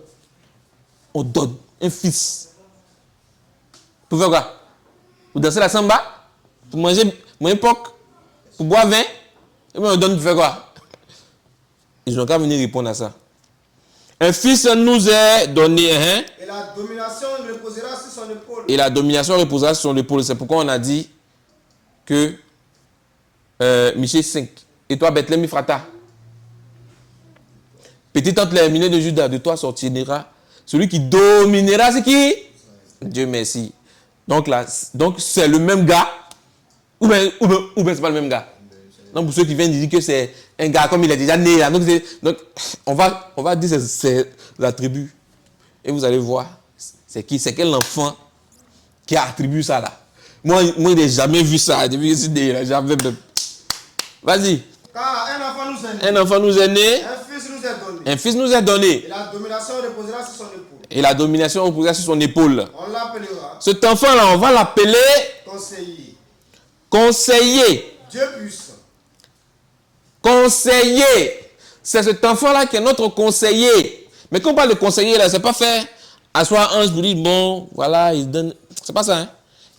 On donne un fils. Pour faire quoi? Pour danser la samba? Pour manger porc? Pour boire vin? Et bien on donne pour faire quoi? Ils n'ont qu'à venir répondre à ça. Un fils nous est donné.
Et la domination reposera sur son épaule.
Et la domination reposera sur son épaule. C'est pourquoi on a dit que Michée 5. Et toi, Bethléem Ephrata. Petit entre les milliers de Judas, de toi sortira celui qui dominera. C'est qui? Dieu merci. Donc là, c'est le même gars. Ou bien c'est pas le même gars. Donc pour ceux qui viennent dire que c'est un gars comme il est déjà né là. Donc on va dire c'est l'attribut. Et vous allez voir, c'est qui? C'est quel enfant qui attribue ça là? Moi je n'ai jamais vu ça. Depuis que je suis né là, jamais même. Vas-y.
Car un enfant nous est né.
Un enfant nous est né.
Un fils nous est donné.
Un fils nous est donné.
Et la domination reposera sur son épaule.
Et la domination reposera sur son épaule.
On l'appellera.
Cet enfant là, on va l'appeler
conseiller.
Conseiller.
Dieu puissant.
Conseiller. C'est cet enfant-là qui est notre conseiller. Mais quand on parle de conseiller, là, c'est pas faire asseoir un, je vous dis, bon, voilà, il donne. C'est pas ça, hein.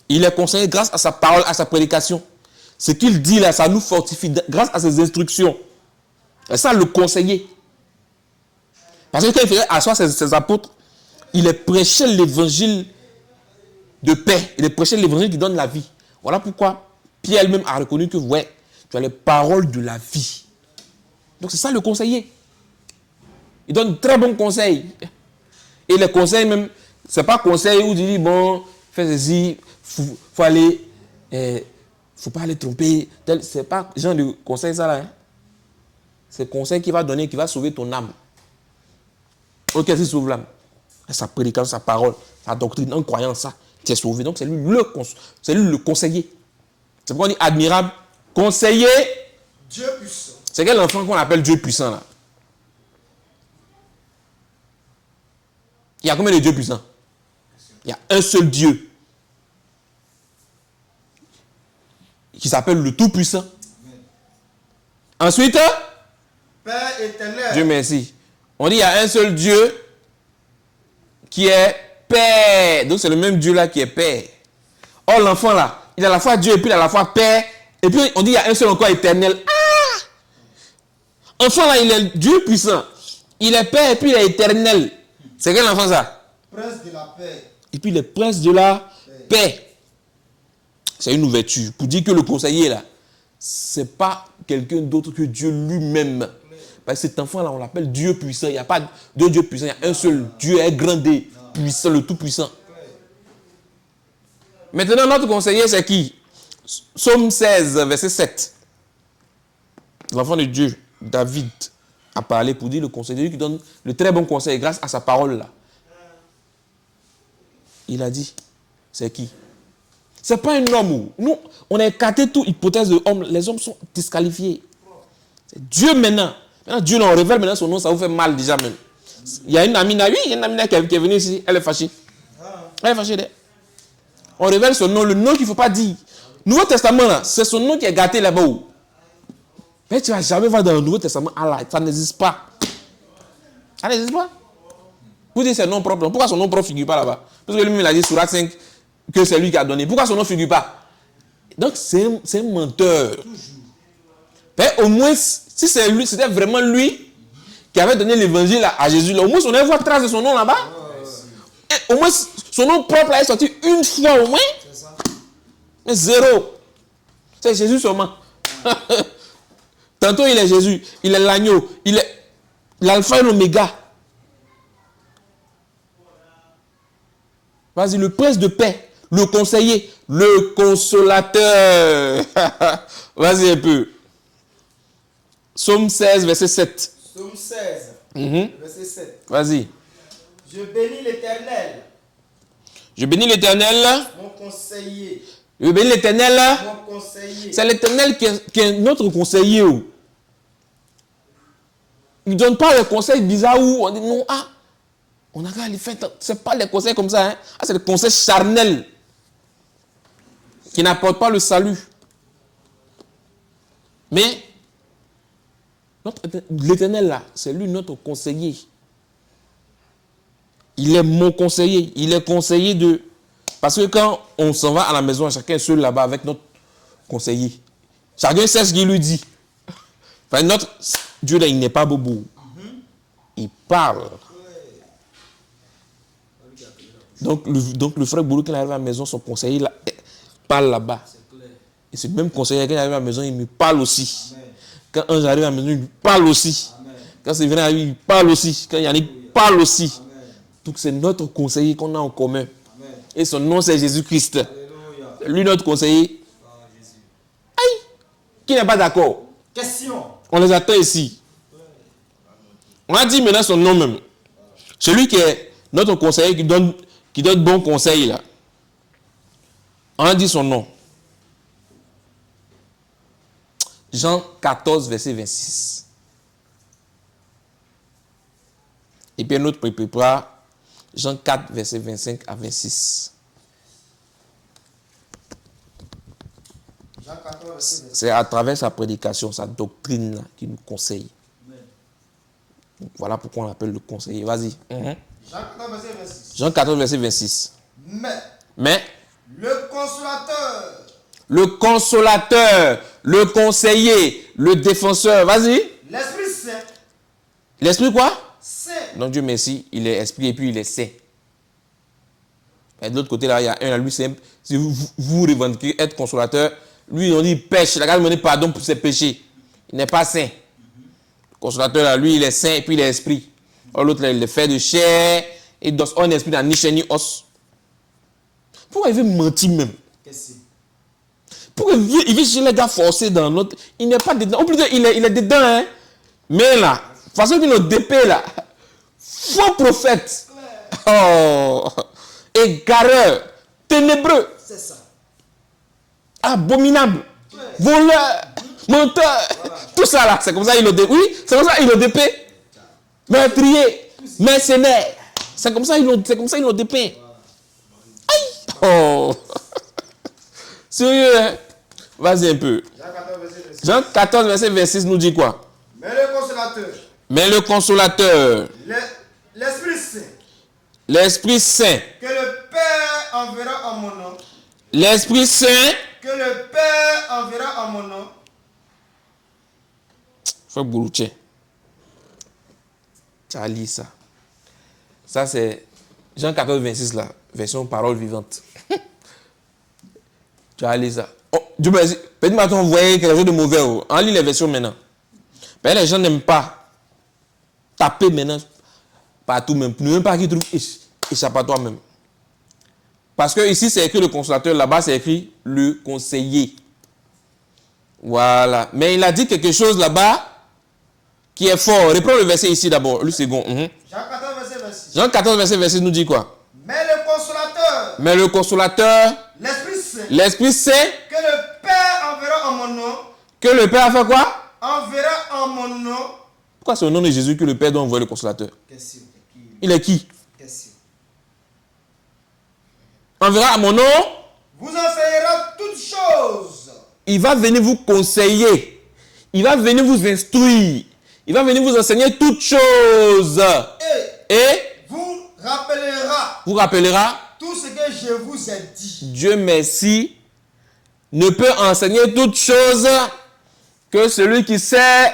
Il est conseillé grâce à sa parole, à sa prédication. Ce qu'il dit là, ça nous fortifie grâce à ses instructions. C'est ça le conseiller. Parce que quand il faisait asseoir ses apôtres, il est prêché l'évangile de paix et de prêcher l'évangile qui donne la vie. Voilà pourquoi Pierre elle-même a reconnu que, ouais, tu as les paroles de la vie. Donc c'est ça le conseiller. Il donne de très bons conseils. Et les conseils même, c'est pas conseil où tu dis, bon, fais ceci, faut aller, faut pas aller tromper. C'est pas genre de conseil ça là. Hein. C'est conseil qui va donner, qui va sauver ton âme. Ok, qu'est-ce qui sauve l'âme? Sa prédication, sa parole, sa doctrine, en croyant ça, tu es sauvé. Donc c'est lui le conseiller. C'est pourquoi on dit admirable, conseiller.
Dieu puissant.
C'est quel enfant qu'on appelle Dieu puissant là? Il y a combien de dieux puissants? Il y a un seul Dieu qui s'appelle le Tout-Puissant. Ensuite,
Père éternel.
Dieu merci. On dit il y a un seul Dieu qui est Père. Donc c'est le même Dieu là qui est Père. Or l'enfant là, il est à la fois Dieu et puis il est à la fois Père. Et puis on dit il y a un seul encore éternel. Ah! Enfant là, il est Dieu puissant. Il est Père et puis il est éternel. C'est quel enfant ça?
Prince de la paix.
Et puis le prince de la paix. C'est une ouverture pour dire que le conseiller là, c'est pas quelqu'un d'autre que Dieu lui-même. Parce que cet enfant là, on l'appelle Dieu puissant. Il n'y a pas deux dieux puissants, il y a un seul Dieu, un grand Dieu puissant, le tout puissant. Maintenant, notre conseiller c'est qui? Psaume 16, verset 7. L'enfant de Dieu, David, a parlé pour dire le conseiller qui donne le très bon conseil grâce à sa parole là. Il a dit, c'est qui? C'est pas un homme. Nous, on a écarté toute hypothèse de homme. Les hommes sont disqualifiés. C'est Dieu maintenant. Maintenant, Dieu, on révèle maintenant son nom, ça vous fait mal déjà même. Il y a une amie, oui, il y a une amie qui est venue ici, elle est fâchée. Elle est fâchée. On révèle son nom, le nom qu'il ne faut pas dire. Nouveau Testament, là, c'est son nom qui est gâté là-bas. Mais tu ne vas jamais voir dans le Nouveau Testament, Allah, ça n'existe pas. Ça n'existe pas. Vous dites c'est nom propre. Pourquoi son nom propre ne figure pas là-bas? Parce que lui-même il a dit Surat 5 que c'est lui qui a donné. Pourquoi son nom ne figure pas? Donc c'est un menteur. Mais au moins, si c'est lui, c'était vraiment lui qui avait donné l'évangile à Jésus, là, au moins on allait voir trace de son nom là-bas. Et au moins son nom propre là est sorti une fois au moins. Mais zéro. C'est Jésus seulement. Tantôt il est Jésus, il est l'agneau, il est l'alpha et l'oméga. Vas-y, le prince de paix, le conseiller, le consolateur. Vas-y un peu. Psaume 16, verset 7.
Psaume 16, verset 7.
Vas-y.
Je bénis l'Éternel.
Je bénis l'Éternel.
Mon conseiller.
Je bénis l'Éternel.
Mon conseiller.
C'est l'Éternel qui est notre conseiller. Il ne donne pas les conseils bizarres où on dit non, on a qu'à les faire. Ce n'est pas les conseils comme ça. Hein. C'est des conseils charnels qui n'apportent pas le salut. Mais l'Éternel là, c'est lui notre conseiller. Il est mon conseiller. Il est conseiller de... Parce que quand on s'en va à la maison, chacun est seul là-bas avec notre conseiller. Chacun sait ce qu'il lui dit. Enfin, notre Dieu là, il n'est pas bobo. Il parle. Donc le frère Boulou, quand il arrive à la maison, son conseiller là, parle là-bas. Et ce même conseiller, quand il arrive à la maison, il me parle aussi. Amen. Quand un arrive à la maison, il me parle aussi. Amen. Quand c'est venu à lui, il parle aussi. Quand Yannick parle aussi. Amen. Donc c'est notre conseiller qu'on a en commun. Amen. Et son nom c'est Jésus-Christ. Lui notre conseiller. Aïe! Qui n'est pas d'accord?
Question.
On les attend ici. On a dit maintenant son nom même. Celui qui est notre conseiller qui donne bon conseil là. On a dit son nom. Jean 14, verset 26. Et puis un autre prépare Jean 4, verset 25 à 26. Jean 14, verset 26. C'est à travers sa prédication, sa doctrine là, qui nous conseille. Voilà pourquoi on l'appelle le conseiller. Vas-y. Jean 14, verset 26. Mais
le consolateur.
Le consolateur, le conseiller, le défenseur. Vas-y.
L'Esprit Saint.
L'Esprit quoi?
Saint.
Donc Dieu merci, il est esprit et puis il est saint. Et de l'autre côté, là, il y a un, là, lui, c'est si vous revendiquez être consolateur, lui, on dit pêche. Il a demandé pardon pour ses péchés. Il n'est pas saint. Le consolateur, là, lui, il est saint et puis il est esprit. L'autre, il est fait de chair et d'os. Un esprit n'a ni chair ni os. Pourquoi il veut mentir même? Pourquoi il veut chez les gars forcés dans l'autre? Il n'est pas dedans. Ou plutôt, il est dedans, hein. Mais là, de toute façon, il est DP, là. Faux prophète. Oh. Égareur. Ténébreux.
C'est ça.
Abominable. Voleur. Menteur. Tout ça, là. C'est comme ça, il est DP. Oui, c'est comme ça, il est DP. Meurtrier. Mercenaire. C'est comme ça, il est DP. Aïe. Oh. Sérieux, hein? Vas-y un peu. Jean 14, verset 26 nous dit quoi?
Mais le consolateur.
Mais le consolateur.
L'Esprit Saint.
L'Esprit Saint.
Que le Père enverra en mon nom.
L'Esprit Saint.
Que le Père enverra en mon nom.
Faut bouloucher. Tu as lu ça. Ça c'est Jean 14, 26 là. Version parole vivante. Tu as lu ça. Oh, Dieu merci. Peut-être que tu as envoyé quelque chose de mauvais. Oh. On lit les versions maintenant. Mais les gens n'aiment pas taper maintenant partout même. Même pas qu'ils trouvent échappatoire même. Parce que ici c'est écrit le consolateur, là-bas c'est écrit le conseiller. Voilà. Mais il a dit quelque chose là-bas qui est fort. Reprends le verset ici d'abord, le second.
Jean 14, verset 26.
Jean 14, verset 26 nous dit quoi?
Mais le consolateur.
Mais le consolateur.
L'Esprit Saint.
L'Esprit Saint.
Que le Père enverra en mon nom.
Que le Père a fait quoi?
Enverra en mon nom.
Pourquoi c'est au nom de Jésus que le Père doit envoyer le consolateur? Il est qui? Enverra à mon nom.
Vous enseignera toutes choses.
Il va venir vous conseiller. Il va venir vous instruire. Il va venir vous enseigner toutes choses. Et
vous
rappellera
tout ce que je vous ai dit.
Dieu merci ne peut enseigner toutes choses que celui qui sait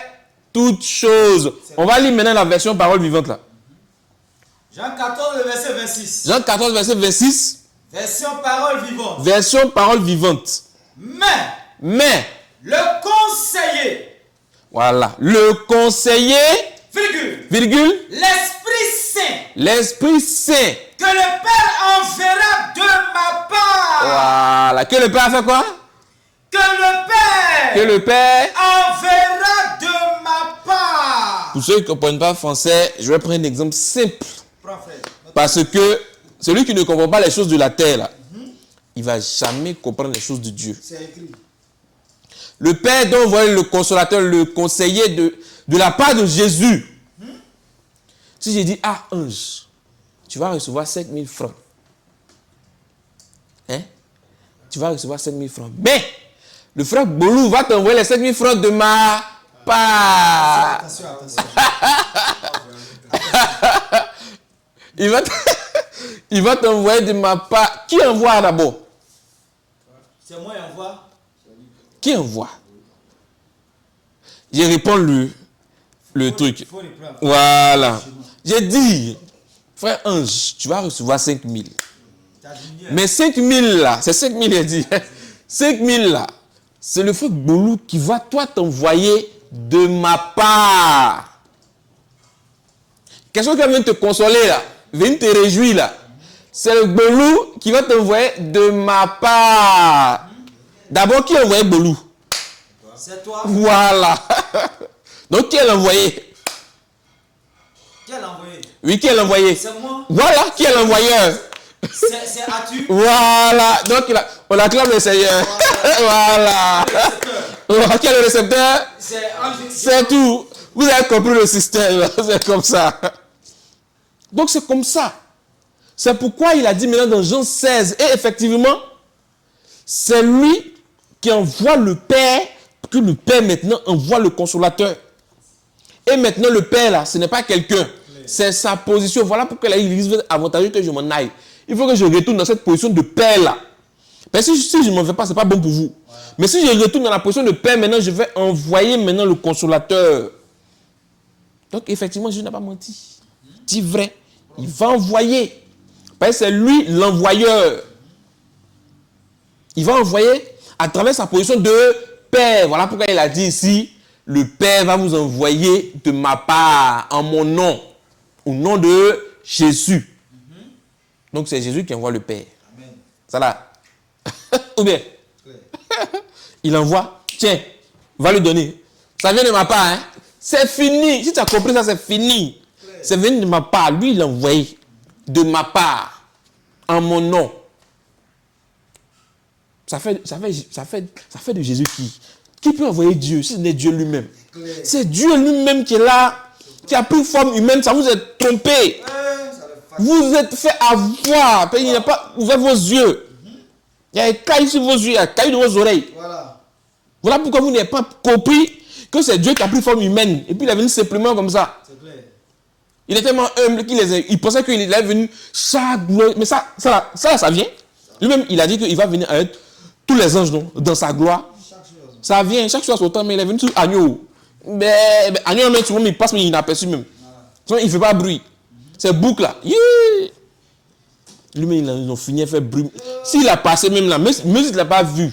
toutes choses. On va lire maintenant la version parole vivante là.
Jean 14, verset 26.
Jean 14, verset 26.
Version parole vivante.
Version parole vivante. Mais
le conseiller.
Voilà. Le conseiller. Virgule.
L'Esprit Saint.
L'Esprit Saint.
Que le Père enverra de ma part.
Voilà. Que le Père a fait quoi? Que le Père
enverra de ma part.
Pour ceux qui ne comprennent pas français, je vais prendre un exemple simple. Parce que celui qui ne comprend pas les choses de la terre, là, il ne va jamais comprendre les choses de Dieu.
C'est écrit.
Le Père doit envoyer le consolateur, le conseiller de la part de Jésus. Si j'ai dit, ah, ange, tu vas recevoir 5 000 francs. Hein? Tu vas recevoir 5 000 francs. Mais, le frère Bolou va t'envoyer les 5 000 francs de ma part.
Attention.
Il va t'envoyer de ma part. Qui envoie d'abord?
C'est moi qui envoie.
Qui envoie? Je réponds le truc. Voilà. J'ai dit, frère Ange, tu vas recevoir 5 000. Mais 5 000 là, c'est 5 000, il a dit. 5 000 là, c'est le frère Bolou qui va toi t'envoyer de ma part. Quelque chose qui vient te consoler là, vient te réjouir là. C'est le Bolou qui va t'envoyer de ma part. D'abord, qui a envoyé Bolou?
C'est toi.
Voilà. Donc, qui est l'envoyé?
Qui est l'envoyé?
Oui, qui est l'envoyé?
C'est moi.
Voilà, qui est l'envoyeur?
C'est Atu.
Voilà. Donc, on acclame le Seigneur. Voilà. Voilà. Qui est le récepteur? C'est tout. Vous avez compris le système. C'est comme ça. Donc, c'est comme ça. C'est pourquoi il a dit maintenant dans Jean 16. Et effectivement, c'est lui qui envoie le Père, que le Père maintenant envoie le consolateur. Et maintenant le Père là, ce n'est pas quelqu'un, c'est sa position. Voilà pourquoi l'Église veut avantageux que je m'en aille. Il faut que je retourne dans cette position de Père là. Parce que si je ne m'en vais pas, ce n'est pas bon pour vous. Mais si je retourne dans la position de Père, maintenant je vais envoyer maintenant le consolateur. Donc effectivement, Jésus n'a pas menti. Dit vrai, il va envoyer. Parce que c'est lui l'envoyeur. Il va envoyer à travers sa position de Père. Voilà pourquoi il a dit ici, le Père va vous envoyer de ma part, en mon nom, au nom de Jésus. Donc c'est Jésus qui envoie le Père. Amen. Ça là. Ou bien, il envoie, tiens, va lui donner. Ça vient de ma part, hein. C'est fini. Si tu as compris ça, c'est fini. C'est venu de ma part. Lui, il l'a envoyé de ma part, en mon nom. Ça fait de Jésus qui peut envoyer Dieu si ce n'est Dieu lui-même. C'est Dieu lui-même qui est là, qui a pris forme humaine. Ça vous est trompé. Vous êtes fait avoir. Il n'y a pas ouvert vos yeux. Il y a écaille sur vos yeux, il y a écaille dans vos oreilles. Voilà pourquoi vous n'avez pas compris que c'est Dieu qui a pris forme humaine. Et puis il est venu simplement comme ça. Il est tellement humble qu'il pensait qu'il est venu chaque gloire. Mais ça vient. Lui-même, il a dit qu'il va venir avec tous les anges dans sa gloire. Ça vient, chaque chose à son temps, mais il est venu sur agneau. Mais agneau, même, souvent, il passe, mais il n'a pas aperçu même. Il ne fait pas bruit. C'est boucle là. Yeah. Lui-même, ils ont fini à faire bruit. S'il a passé même là, même si tu ne l'as pas vu,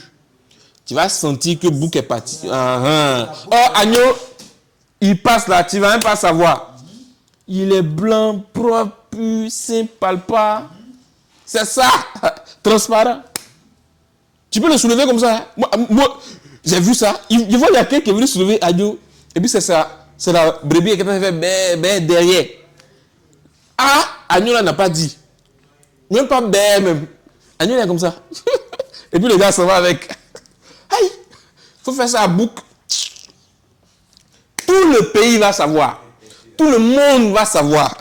tu vas sentir que boucle est parti. Or, agneau, il passe là, tu ne vas même pas savoir. Il est blanc, propre, pur, simple, palpable. C'est ça, transparent. Tu peux le soulever comme ça. Hein? Moi j'ai vu ça. Je vois, il y a quelqu'un qui est venu soulever agneau. Et puis c'est ça. C'est la brebis qui a fait bé derrière. Ah, agneau là n'a pas dit. Même pas bé même. Agneau là est comme ça. Et puis le gars s'en va avec. Aïe, faut faire ça à boucle. Tout le pays va savoir. Tout le monde va savoir.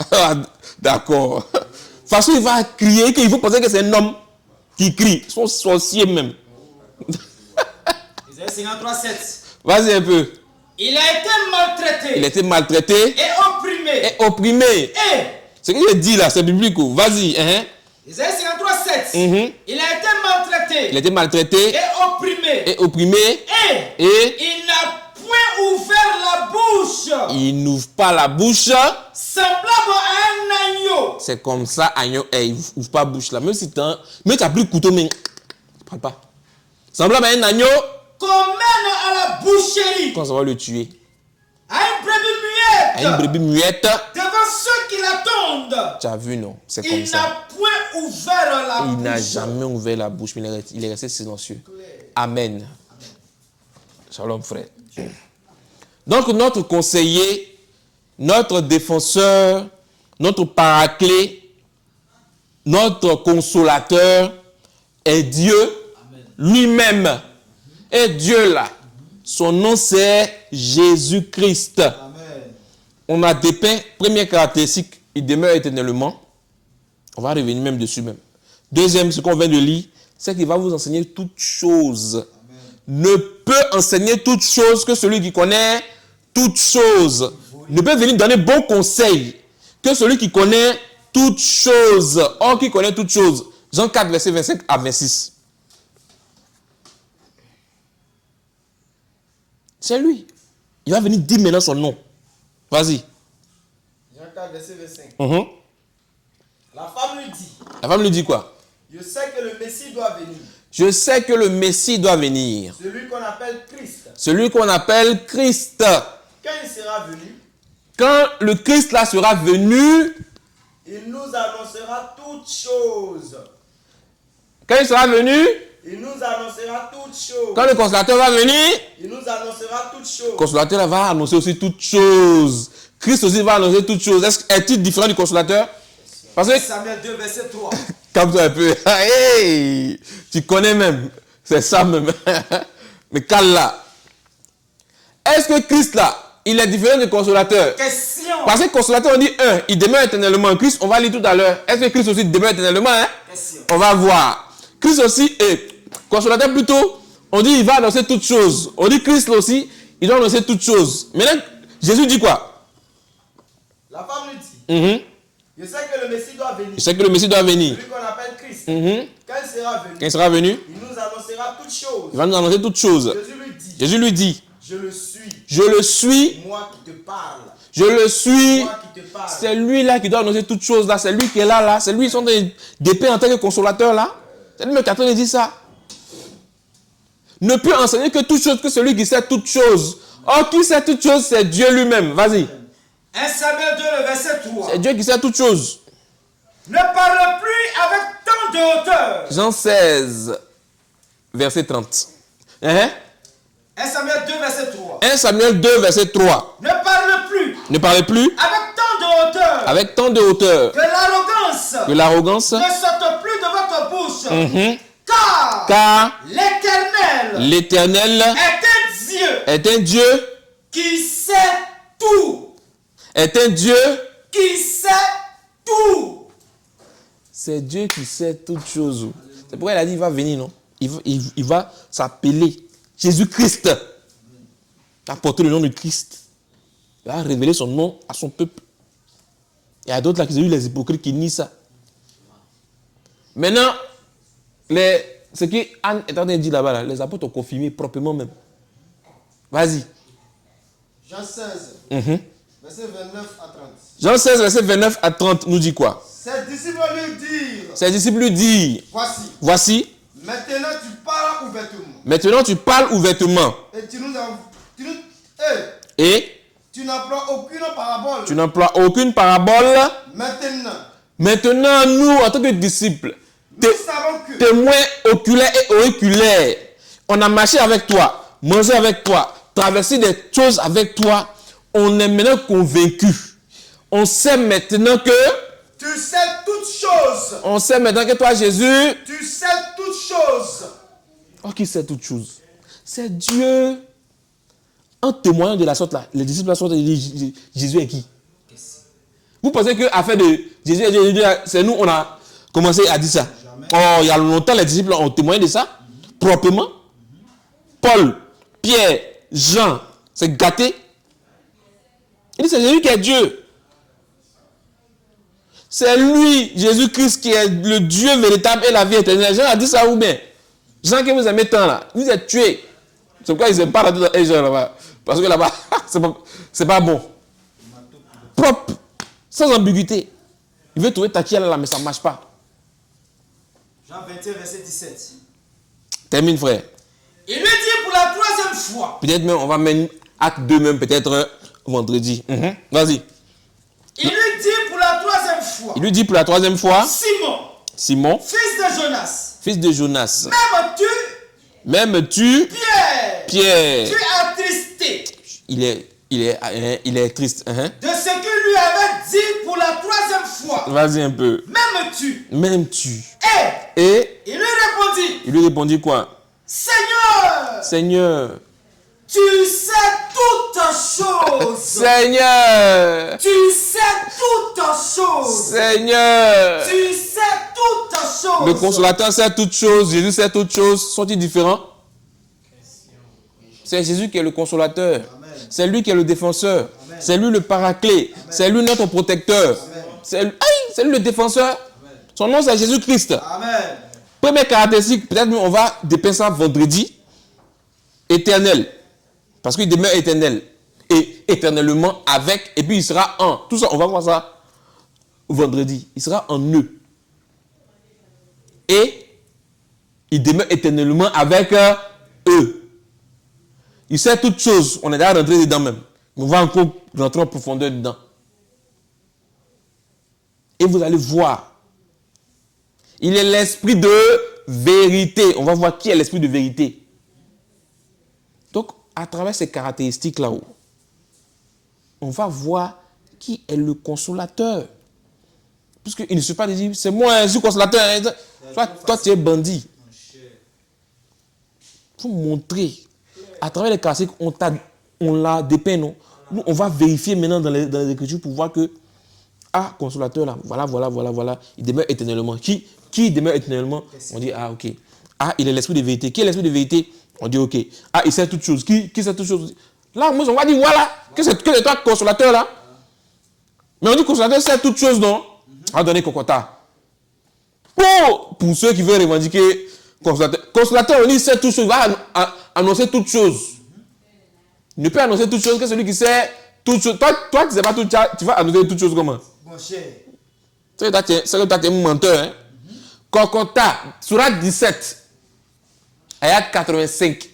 D'accord. De toute façon, il va crier qu'il faut penser que c'est un homme qui crie. Son sorcier même.
Isaïe 53:7.
Vas-y un peu.
Il a été maltraité.
Il a été maltraité.
Et opprimé.
Et opprimé.
Et.
Ce que je dis là, c'est biblique. Vas-y.
Isaïe 53:7. Il a été maltraité.
Il a été maltraité.
Et opprimé.
Et opprimé.
Et. Il n'a point ouvert la bouche.
Il n'ouvre pas la bouche.
Semblable à un agneau.
C'est comme ça, agneau. Il n'ouvre pas la bouche là. Même si tu as pris le couteau, mais ne parle pas. Semblable à un agneau.
Qu'on mène à la boucherie.
Quand ça va le tuer.
À une brebis muette.
À une brebis muette.
Devant ceux qui l'attendent.
Tu as vu, non? C'est comme ça.
Il n'a point ouvert la bouche.
Il n'a jamais ouvert la bouche, mais il est resté silencieux. Amen. Shalom, frère. Donc, notre conseiller, notre défenseur, notre paraclet, notre consolateur est Dieu lui-même. Et Dieu là, son nom c'est Jésus-Christ. On a dépeint, première caractéristique, il demeure éternellement. On va revenir même dessus même. Deuxième, ce qu'on vient de lire, c'est qu'il va vous enseigner toutes choses. Ne peut enseigner toutes choses que celui qui connaît toutes choses. Ne peut venir donner bon conseil que celui qui connaît toutes choses. Or, qui connaît toutes choses. Jean 4, verset 25 à 26. C'est lui. Il va venir dire maintenant son nom. Vas-y.
Jean 4, verset 25. La femme lui dit.
La femme lui dit quoi?
Je sais que le Messie doit venir.
Je sais que le Messie doit venir.
Celui qu'on appelle Christ.
Celui qu'on appelle Christ.
Quand il sera venu.
Quand le Christ là sera venu.
Il nous annoncera toutes choses.
Quand il sera venu.
Il nous annoncera toutes choses.
Quand le consolateur va venir.
Il nous annoncera toutes choses.
Le consolateur va annoncer aussi toutes choses. Christ aussi va annoncer toutes choses. Est-il différent du consolateur? Parce que
Samuel 2, verset 3.
Calme-toi un peu. Hey, tu connais même. C'est ça même. Mais calme là. Est-ce que Christ là, il est différent du consolateur?
Question.
Parce que le consolateur, on dit il demeure éternellement en Christ. On va lire tout à l'heure. Est-ce que Christ aussi demeure éternellement?
Question.
On va voir. Christ aussi est consolateur plutôt. On dit il va annoncer toutes choses. On dit Christ aussi, il doit annoncer toutes choses. Maintenant, Jésus dit quoi?
La femme lui dit. Je sais que le Messie doit venir.
Je sais que le Messie doit venir.
Celui qu'on appelle Christ. Quand
il sera venu,
il nous annoncera toutes choses.
Il va nous annoncer toutes choses.
Jésus lui dit.
Je le suis.
Je le suis.
Je le suis.
Moi qui te parle.
Je le suis. C'est lui là qui doit annoncer toutes choses là. C'est lui qui est là. C'est lui qui sont d'épée en tant que consolateur là. C'est lui qui est en train de dire ça. Ne peut enseigner que toute chose que celui qui sait toutes choses. Or, qui sait toutes choses, c'est Dieu lui-même. Vas-y.
1 Samuel 2, le verset 3.
C'est Dieu qui sait toutes choses.
Ne parle plus avec tant de hauteur.
Jean 16, verset 30.
1 Samuel 2, verset 3.
1 Samuel 2, verset 3.
Ne parle plus.
Ne parlez plus.
Avec tant de hauteur.
Avec tant de hauteur.
Que l'arrogance.
Que l'arrogance.
Ne sorte plus de votre bouche.
Car
l'Éternel
est un Dieu
qui sait tout.
Est un Dieu
qui sait tout.
C'est Dieu qui sait toutes choses. C'est pourquoi il a dit il va venir, non? Il va s'appeler Jésus-Christ. Il va porter le nom de Christ. Il va révéler son nom à son peuple. Il y a d'autres là qui ont eu les hypocrites qui nient ça. Maintenant, ce que Anne est en train de dire là-bas, les apôtres ont confirmé proprement même. Vas-y.
Jean 16, verset 29 à 30.
Jean 16, verset 29 à 30 nous dit quoi?
Ses disciples lui dirent.
Voici.
Maintenant tu parles ouvertement.
Maintenant tu parles ouvertement. Et
tu n'emploies aucune parabole.
Tu n'emploies aucune parabole. Maintenant, nous, en tant que disciples, témoins oculaires et auriculaires, on a marché avec toi, mangé avec toi, traversé des choses avec toi. On est maintenant convaincus. On sait maintenant que
tu sais toutes choses.
On sait maintenant que toi, Jésus,
tu sais toutes choses.
Oh, qui sait toutes choses? C'est Dieu. En témoignant de la sorte là, les disciples de la sorte disent Jésus est qui? Vous pensez que affaire de Jésus, c'est nous, on a commencé à dire ça? Oh, il y a longtemps, les disciples ont témoigné de ça, proprement. Paul, Pierre, Jean, c'est gâté. Il dit c'est Jésus qui est Dieu. C'est lui, Jésus-Christ, qui est le Dieu véritable et la vie éternelle. Jean a dit ça ou bien? Jean que vous aimez tant là, vous êtes tués. C'est pourquoi ils n'aiment pas la gens là-bas. Parce que là-bas, c'est pas bon. Propre, sans ambiguïté. Il veut trouver Takia là, mais ça ne marche pas.
Jean 21, verset 17.
Termine, frère.
Il lui dit pour la troisième fois.
Peut-être même, on va mettre acte 2 même, peut-être vendredi. Vas-y.
Il lui dit pour la troisième fois.
Il lui dit pour la troisième fois. Simon.
Fils de Jonas.
Fils de Jonas.
M'aimes-tu?
Pierre.
Tu es attristé.
Il est triste.
De ce que lui avait dit pour la troisième fois.
Vas-y un peu. M'aimes-tu? Et
il lui répondit.
Il lui répondit quoi? Seigneur.
Tu sais toutes choses.
Seigneur.
Tu sais toutes choses.
Seigneur.
Tu sais toutes choses.
Le consolateur sait toutes choses. Jésus sait toutes choses. Sont-ils différents? C'est Jésus qui est le consolateur. C'est lui qui est le défenseur. C'est lui le paraclet. C'est lui notre protecteur. C'est lui le défenseur. Son nom c'est Jésus-Christ. Première caractéristique, peut-être on va dépeindre ça vendredi. Éternel. Parce qu'il demeure éternel. Et éternellement avec. Et puis il sera en. Tout ça, on va voir ça vendredi. Il sera en eux. Et il demeure éternellement avec eux. Il sait toutes choses. On est déjà rentré dedans même. On va encore rentrer en profondeur dedans. Et vous allez voir. Il est l'esprit de vérité. On va voir qui est l'esprit de vérité. Donc, à travers ces caractéristiques là-haut, on va voir qui est le consolateur. Puisqu'il ne suffit pas de dire, c'est moi, je suis consolateur. Toi, tu es bandit. Il faut montrer. À travers les caractéristiques, on l'a dépeint, non? Nous, on va vérifier maintenant dans les Écritures pour voir que, consolateur là, voilà, il demeure éternellement. Qui demeure éternellement? On dit, ok. Il est l'esprit de vérité. Qui est l'esprit de vérité? On dit, ok. Il sait toutes choses. Qui sait toutes choses? Là, moi, on va dire, voilà, que c'est toi, consolateur là. Mais on dit, consolateur sait toutes choses, non? On va donner Kokota. Pour ceux qui veulent revendiquer consolateur. Consolateur, on dit, sait toutes choses. Il va annoncer toutes choses. Il ne peut annoncer toutes choses que celui qui sait Toi, tu sais pas tout, tu vas annoter toutes choses comment?
Mon cher.
C'est que toi, tu es un menteur. Hein? Kokota, Surat 17, ayat 85.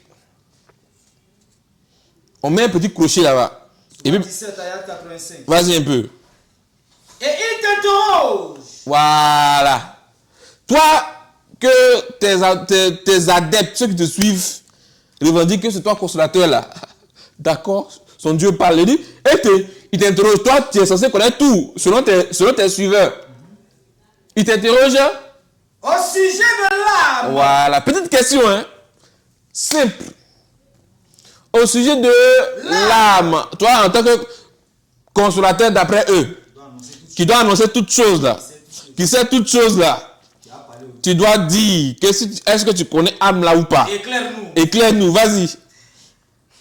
On met un petit crochet là-bas.
Surat 17, ayat 85.
Vas-y un peu.
Et il t'interroge.
Voilà. Toi, que tes adeptes, ceux qui te suivent, revendiquent que c'est toi consolateur là. D'accord? Son Dieu parle, il dit, il t'interroge. Toi, tu es censé connaître tout, selon tes suiveurs. Il t'interroge.
Au sujet de l'âme.
Voilà. Petite question, hein. Simple. Au sujet de l'âme. Toi, en tant que consolateur d'après eux, qui doit annoncer toutes choses là, qui sait toutes choses là, tu dois dire, est-ce que tu connais âme là ou pas?
Éclaire-nous.
Éclaire-nous, vas-y.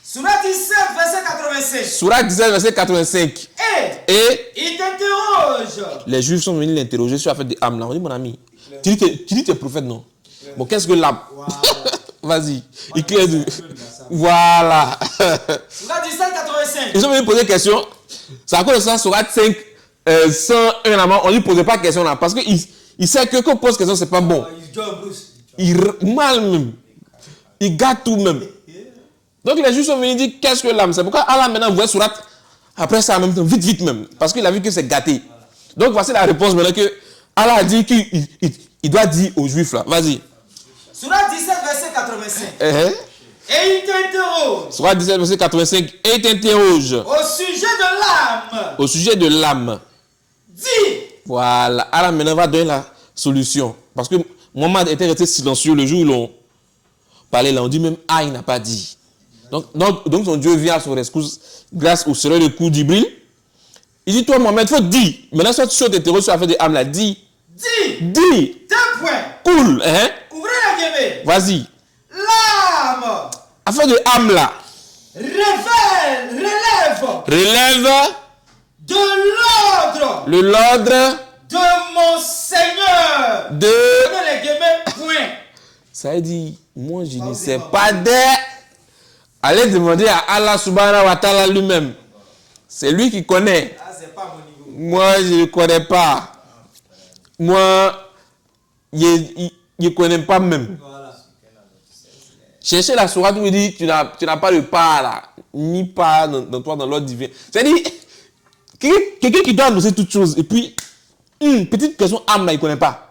Surat 17, verset 85.
Surat 17, verset 85. Et
il t'interroge.
Les Juifs sont venus l'interroger sur l'affaire des âmes là. On dit, mon ami, tu dis que tu es prophète, non? Bon, qu'est-ce que l'âme? Vas-y, éclaire-nous. Voilà.
Surat 17, 85.
Ils sont venus poser des questions. C'est à cause de ça, Surat 5, 101 amant, on ne lui posait pas de questions là. Parce qu'il sait que quand on pose question, c'est pas bon. Il mal même. Il gâte tout même. Donc les Juifs sont venus dire qu'est-ce que l'âme? C'est pourquoi Allah maintenant voit Surat après ça en même temps, vite même. Parce qu'il a vu que c'est gâté. Donc voici la réponse maintenant que Allah a dit qu'il doit dire aux Juifs là. Vas-y.
Surat 17, verset 85. Et il t'interroge.
Surat 17, verset 85. Et il t'interroge.
Au sujet de l'âme.
Au sujet de l'âme.
Dis.
Voilà. Allah maintenant va donner la solution. Parce que Mohammed était resté silencieux le jour où l'on parlait là. On dit même ah, il n'a pas dit. Donc son Dieu vient à son rescousse grâce au Seigneur de coup d'Ibril. Il dit, toi Mohamed, il faut dire. Maintenant, soit tu t'interroges sur l'affaire des âmes là. Dis. Dis.
Deux points.
Cool. Hein?
Ouvrez la guillemets.
Vas-y.
L'âme.
Affaire de âme là.
Relève.
Relève.
De l'ordre.
L'ordre.
De mon Seigneur.
De.
Les guillemets, point.
Ça veut dire, moi je ne sais pas de. Allez demander à Allah subhanahu wa ta'ala lui-même. C'est lui qui connaît.
Ah, c'est pas mon niveau.
Moi, je ne connais pas. Moi, je ne connais pas même.
Voilà.
Cherchez la sourate où il dit tu n'as pas de part là, ni part dans toi, dans l'ordre divin. C'est-à-dire, quelqu'un qui doit annoncer toutes choses, et puis, petite question âme là, il ne connaît pas.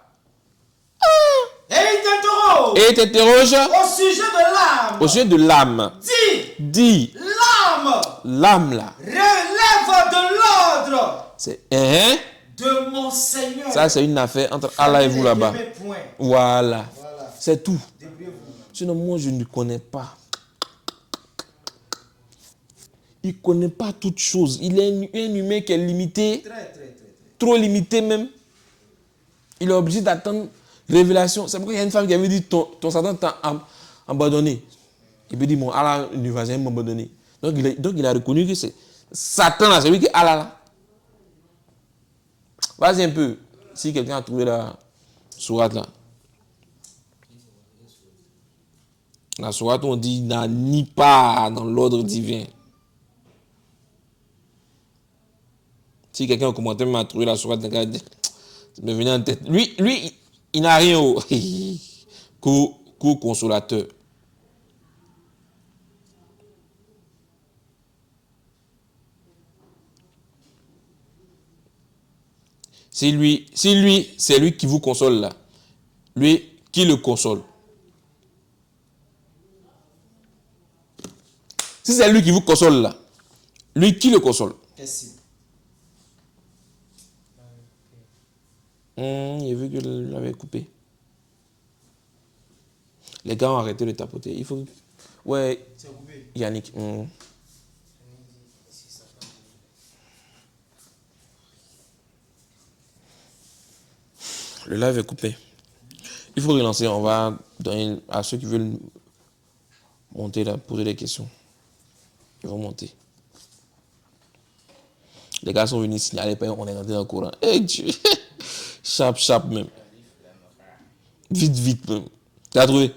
Et il t'interroge.
Et il t'interroge.
Au sujet de l'âme.
Au sujet de l'âme. Dis.
L'âme.
L'âme là.
Relève de l'ordre.
C'est
de mon Seigneur.
Ça, c'est une affaire entre Allah et vous là-bas. Voilà. C'est tout. Sinon, moi, je ne connais pas. Il ne connaît pas toutes choses. Il est un humain qui est limité.
Très.
Trop limité même. Il est obligé d'attendre révélation. C'est pourquoi il y a une femme qui avait dit ton Satan t'a abandonné. Il peut dire, mon Allah ne va jamais m'abandonner. Donc il a reconnu que c'est Satan là, c'est lui qui est Allah là. Vas-y un peu. Si quelqu'un a trouvé la sourate là. La sourate où on dit n'a ni part dans l'ordre divin. Si quelqu'un au commentaire m'a trouvé la sourate, ça me venait en tête. Lui, il n'a rien qu'au consolateur. Si lui, c'est lui qui vous console là. Lui, qui le console? Si c'est lui qui vous console là, lui, qui le console? J'ai vu que l'avait coupé. Les gars ont arrêté de tapoter. Il faut. Ouais. C'est coupé. Yannick. Le live est coupé. Il faut relancer. On va donner à ceux qui veulent monter là, poser des questions. Ils vont monter. Les gars sont venus signaler, on est rentré dans le courant. Eh Dieu! Chap même. Vite même. Tu as trouvé?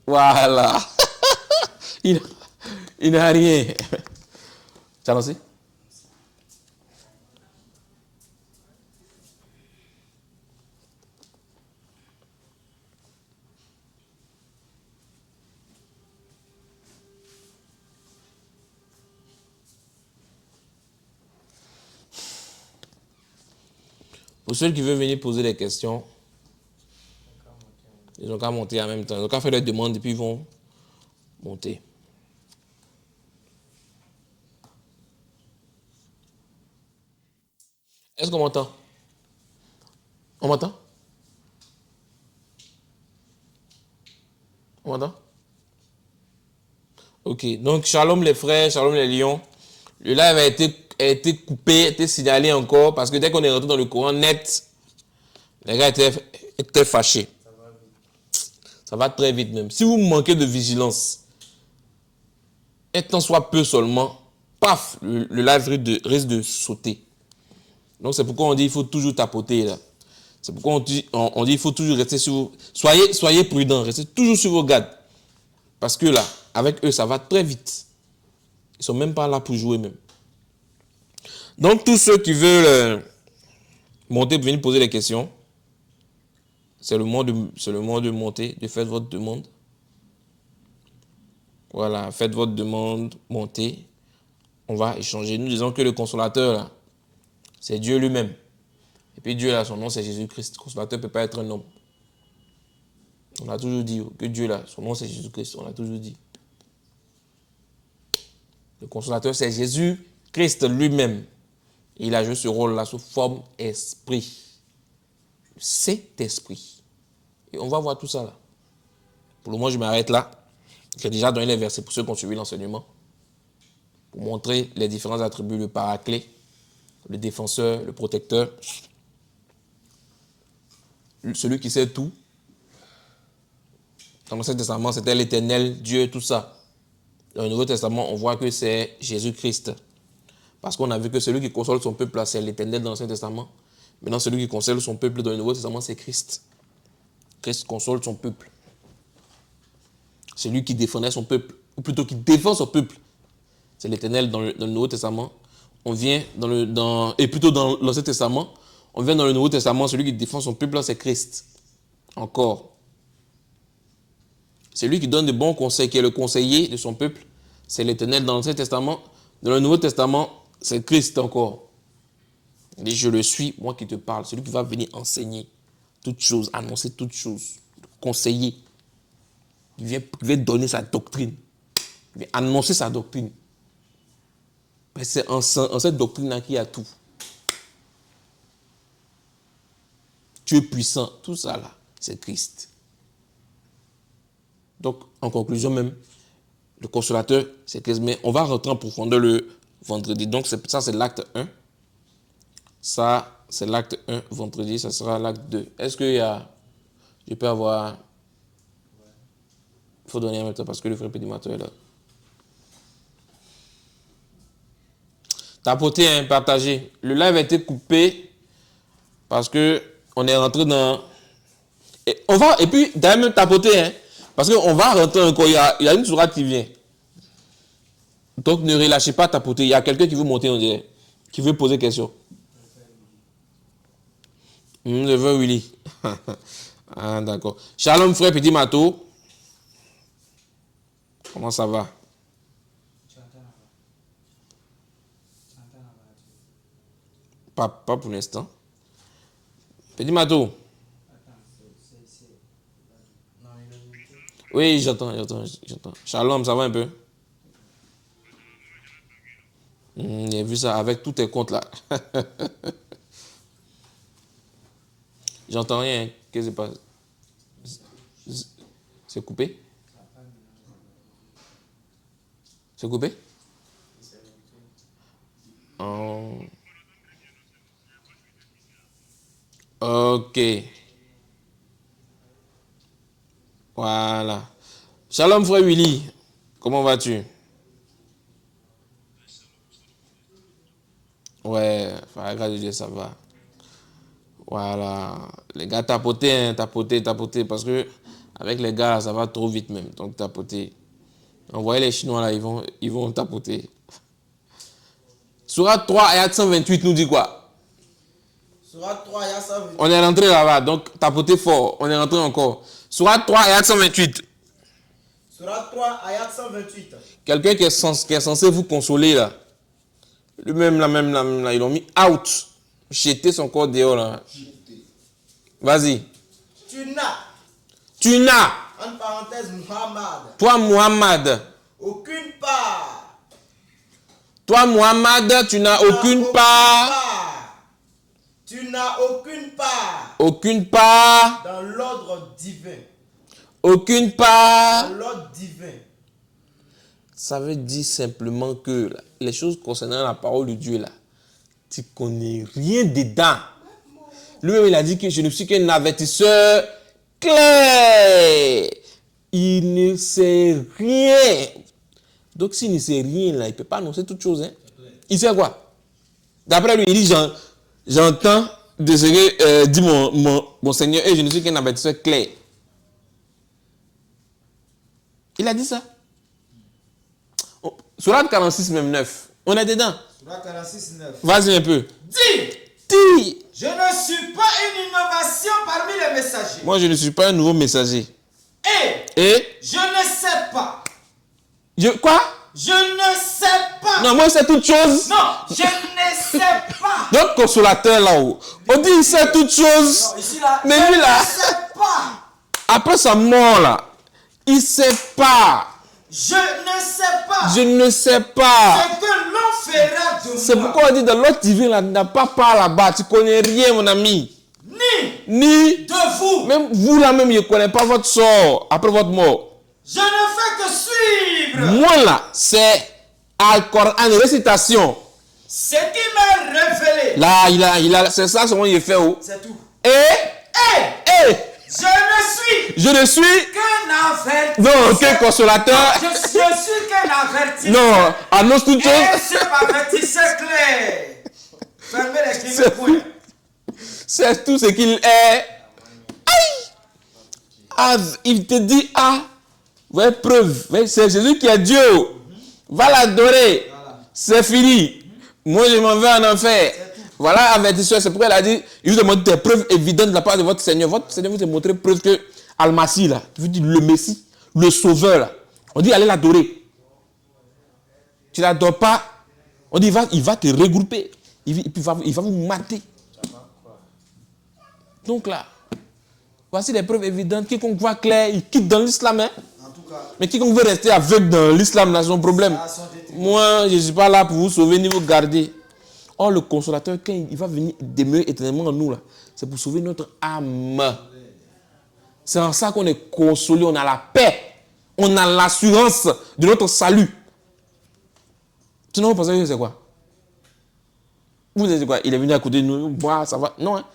Voilà. Il n'a rien. Tu as lancé? Pour ceux qui veulent venir poser des questions, ils n'ont qu'à monter en même temps. Ils n'ont qu'à faire leurs demandes et puis ils vont monter. Est-ce qu'on m'entend? On m'entend? On m'entend? Ok, donc shalom les frères, shalom les lions. Le live a été coupé, a été signalé encore parce que dès qu'on est rentré dans le courant net, les gars étaient fâchés. Ça va très vite même. Si vous manquez de vigilance, un temps soit peu seulement, paf, le live risque de sauter. Donc c'est pourquoi on dit qu'il faut toujours tapoter là. C'est pourquoi on dit qu'il faut toujours rester sur vos... Soyez prudents, restez toujours sur vos gardes. Parce que là, avec eux, ça va très vite. Ils ne sont même pas là pour jouer même. Donc tous ceux qui veulent monter pour venir poser des questions, c'est le moment de monter, de faire votre demande. Voilà, faites votre demande, montez. On va échanger. Nous disons que le consolateur, là, c'est Dieu lui-même. Et puis Dieu, là, son nom, c'est Jésus-Christ. Le consolateur ne peut pas être un homme. On a toujours dit que Dieu, là, son nom, c'est Jésus-Christ. On a toujours dit. Le consolateur, c'est Jésus-Christ lui-même. Il a joué ce rôle-là sous forme esprit. C'est esprit. Et on va voir tout ça là. Pour le moment, je m'arrête là. J'ai déjà donné les versets pour ceux qui ont suivi l'enseignement. Pour montrer les différents attributs, le paraclet, le défenseur, le protecteur, celui qui sait tout. Dans l'Ancien Testament, c'était l'Éternel, Dieu, tout ça. Dans le Nouveau Testament, on voit que c'est Jésus-Christ. Parce qu'on a vu que celui qui console son peuple, c'est l'Éternel dans l'Ancien Testament. Maintenant, celui qui console son peuple dans le Nouveau Testament, c'est Christ. Christ console son peuple. C'est lui qui défendait son peuple, ou plutôt qui défend son peuple. C'est l'Éternel dans le Nouveau Testament. On vient et plutôt dans l'Ancien Testament, on vient dans le Nouveau Testament, celui qui défend son peuple, là, c'est Christ. Encore. C'est lui qui donne de bons conseils, qui est le conseiller de son peuple. C'est l'Éternel dans l'Ancien Testament. Dans le Nouveau Testament, c'est Christ encore. Il dit, je le suis, moi qui te parle. Celui qui va venir enseigner toutes choses, annoncer toutes choses, conseiller. Il vient donner sa doctrine. Il vient annoncer sa doctrine. Mais c'est en cette doctrine-là qu'il y a tout. Tu es puissant, tout ça là, c'est Christ. Donc, en conclusion même, le consolateur, c'est Christ. Mais on va rentrer en profondeur le vendredi. Donc, ça, c'est l'acte 1. Ça, c'est l'acte 1. Vendredi, ça sera l'acte 2. Est-ce qu'il y a... Je peux avoir... Il faut donner en même temps parce que le frère Pédimateur est là. Tapoter, hein, partager. Le live a été coupé parce que on est rentré dans... Et puis, d'ailleurs, même tapoter, hein. Parce qu'on va rentrer encore, il y a une sourate qui vient. Donc ne relâchez pas tapoter. Il y a quelqu'un qui veut monter, on dirait, qui veut poser question. Je veux Willy. Ah, d'accord. Shalom, frère Petit Mato. Comment ça va? Pas pour l'instant. Petit Mato. Oui, j'entends. Shalom, ça va un peu? J'ai vu ça avec tous tes comptes là. J'entends rien. Qu'est-ce qui se passe? C'est coupé? C'est coupé? Oh. Ok. Voilà. Shalom, frère Willy. Comment vas-tu? Ouais, par grâce de Dieu, ça va. Voilà. Les gars, tapotez, hein, tapotez. Parce que avec les gars, ça va trop vite même. Donc, tapotez. Envoyez les Chinois là, ils vont tapoter. Sourate 3, ayat 128 nous dit quoi?
Sourate 3, ayat 128.
On est rentré là-bas, donc tapotez fort. On est rentré encore. Sourate 3, ayat 128.
Sourate 3, ayat 128.
Quelqu'un qui est censé vous consoler là. Lui-même là, ils l'ont mis out. Jeter son corps dehors là. Vas-y. Tu n'as.
En parenthèse, Muhammad.
Toi, Muhammad.
Aucune part.
Toi, Muhammad, tu n'as aucune part.
Tu n'as aucune part.
Aucune part.
Dans l'ordre divin.
Aucune part.
Dans l'ordre divin.
Ça veut dire simplement que là, les choses concernant la parole de Dieu là, tu connais rien dedans. Lui-même, il a dit que je ne suis qu'un avertisseur clair. Il ne sait rien. Donc, s'il ne sait rien, là, il ne peut pas annoncer toute chose. Hein. Il sait quoi? D'après lui, il dit, j'entends de ce que dit mon Seigneur, et je ne suis qu'un avertisseur clair. Il a dit ça. Sourate 46, même 9. On est dedans.
Sourate 46, 9.
Vas-y un peu.
Dis. Je ne suis pas une innovation parmi les messagers.
Moi, je ne suis pas un nouveau messager.
Et je ne sais pas.
Quoi?
Je ne sais pas.
Non, moi, c'est toute chose.
Non, je ne sais pas.
Notre consolateur là-haut. On dit il sait toute chose.
Non, ici, là,
mais lui là,
je ne sais pas.
Après sa mort là, il ne sait pas.
Je ne sais pas.
Je ne sais pas.
C'est que l'on fera de moi.
C'est pourquoi on dit dans l'autre divin là, n'a pas part là-bas. Tu connais rien, mon ami. Ni
de vous.
Même vous là même, je ne connais pas votre sort après votre mort.
Je ne fais que suivre.
Moi là, c'est Al-Coran, récitation.
Ce qui m'est révélé.
Là, c'est ça ce qu'il fait.
C'est tout.
Et je ne suis
qu'un avertisseur.
Non, qu'un consolateur.
Je suis qu'un avertisseur.
Non, annonce toute chose.
Et ce avertisseur clair. Fermez les clients.
C'est tout ce qu'il est. Il te dit, ouais, preuve. C'est Jésus qui est Dieu. Va l'adorer. Voilà. C'est fini. Moi, je m'en vais en enfer. Voilà, avertisseur. C'est pourquoi il a dit, il vous a montré des preuves évidentes de la part de votre Seigneur. Votre Seigneur vous a montré preuve que Al-Masih, là, je veux dire le Messie, le Sauveur, là, on dit allez l'adorer. Tu ne l'adores pas, on dit il va te regrouper. Il va vous mater. Donc là, voici les preuves évidentes. Quiconque voit clair, il quitte dans l'islam. Hein? Mais quiconque veut rester aveugle dans l'islam, c'est son problème. Moi, je ne suis pas là pour vous sauver ni vous garder. Or, le consolateur, quand il va venir demeurer éternellement en nous, là, c'est pour sauver notre âme. C'est en ça qu'on est consolé, on a la paix, on a l'assurance de notre salut. Sinon, vous pensez que c'est quoi? Vous dites quoi? Il est venu à côté de nous, moi, ça va. Non, hein?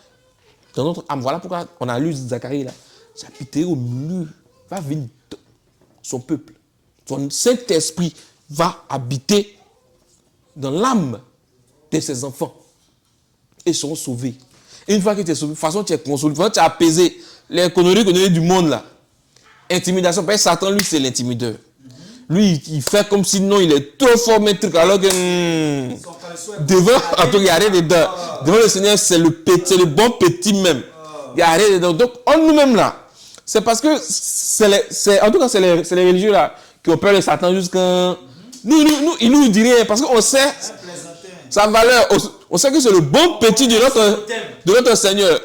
Dans notre âme, voilà pourquoi on a lu Zacharie là. J'habiterai au milieu, va venir son peuple. Son Saint-Esprit va habiter dans l'âme de ses enfants. Et ils seront sauvés. Et une fois que tu es sauvé, de toute façon, tu es consolé, de toute façon, tu es apaisé. Les conneries du monde là. Intimidation, parce que Satan, lui, c'est l'intimideur. Lui, il fait comme si non, il est trop fort, mais truc, alors que devant, en tout cas, il n'y a rien dedans. Devant le Seigneur, c'est le bon petit même. Il n'y a rien dedans. Donc, en nous-mêmes là, c'est parce que, en tout cas, c'est les religieux là qui ont peur de Satan jusqu'à. Nous, il nous dit rien, parce qu'on sait sa valeur. On sait que c'est le bon petit de notre Seigneur.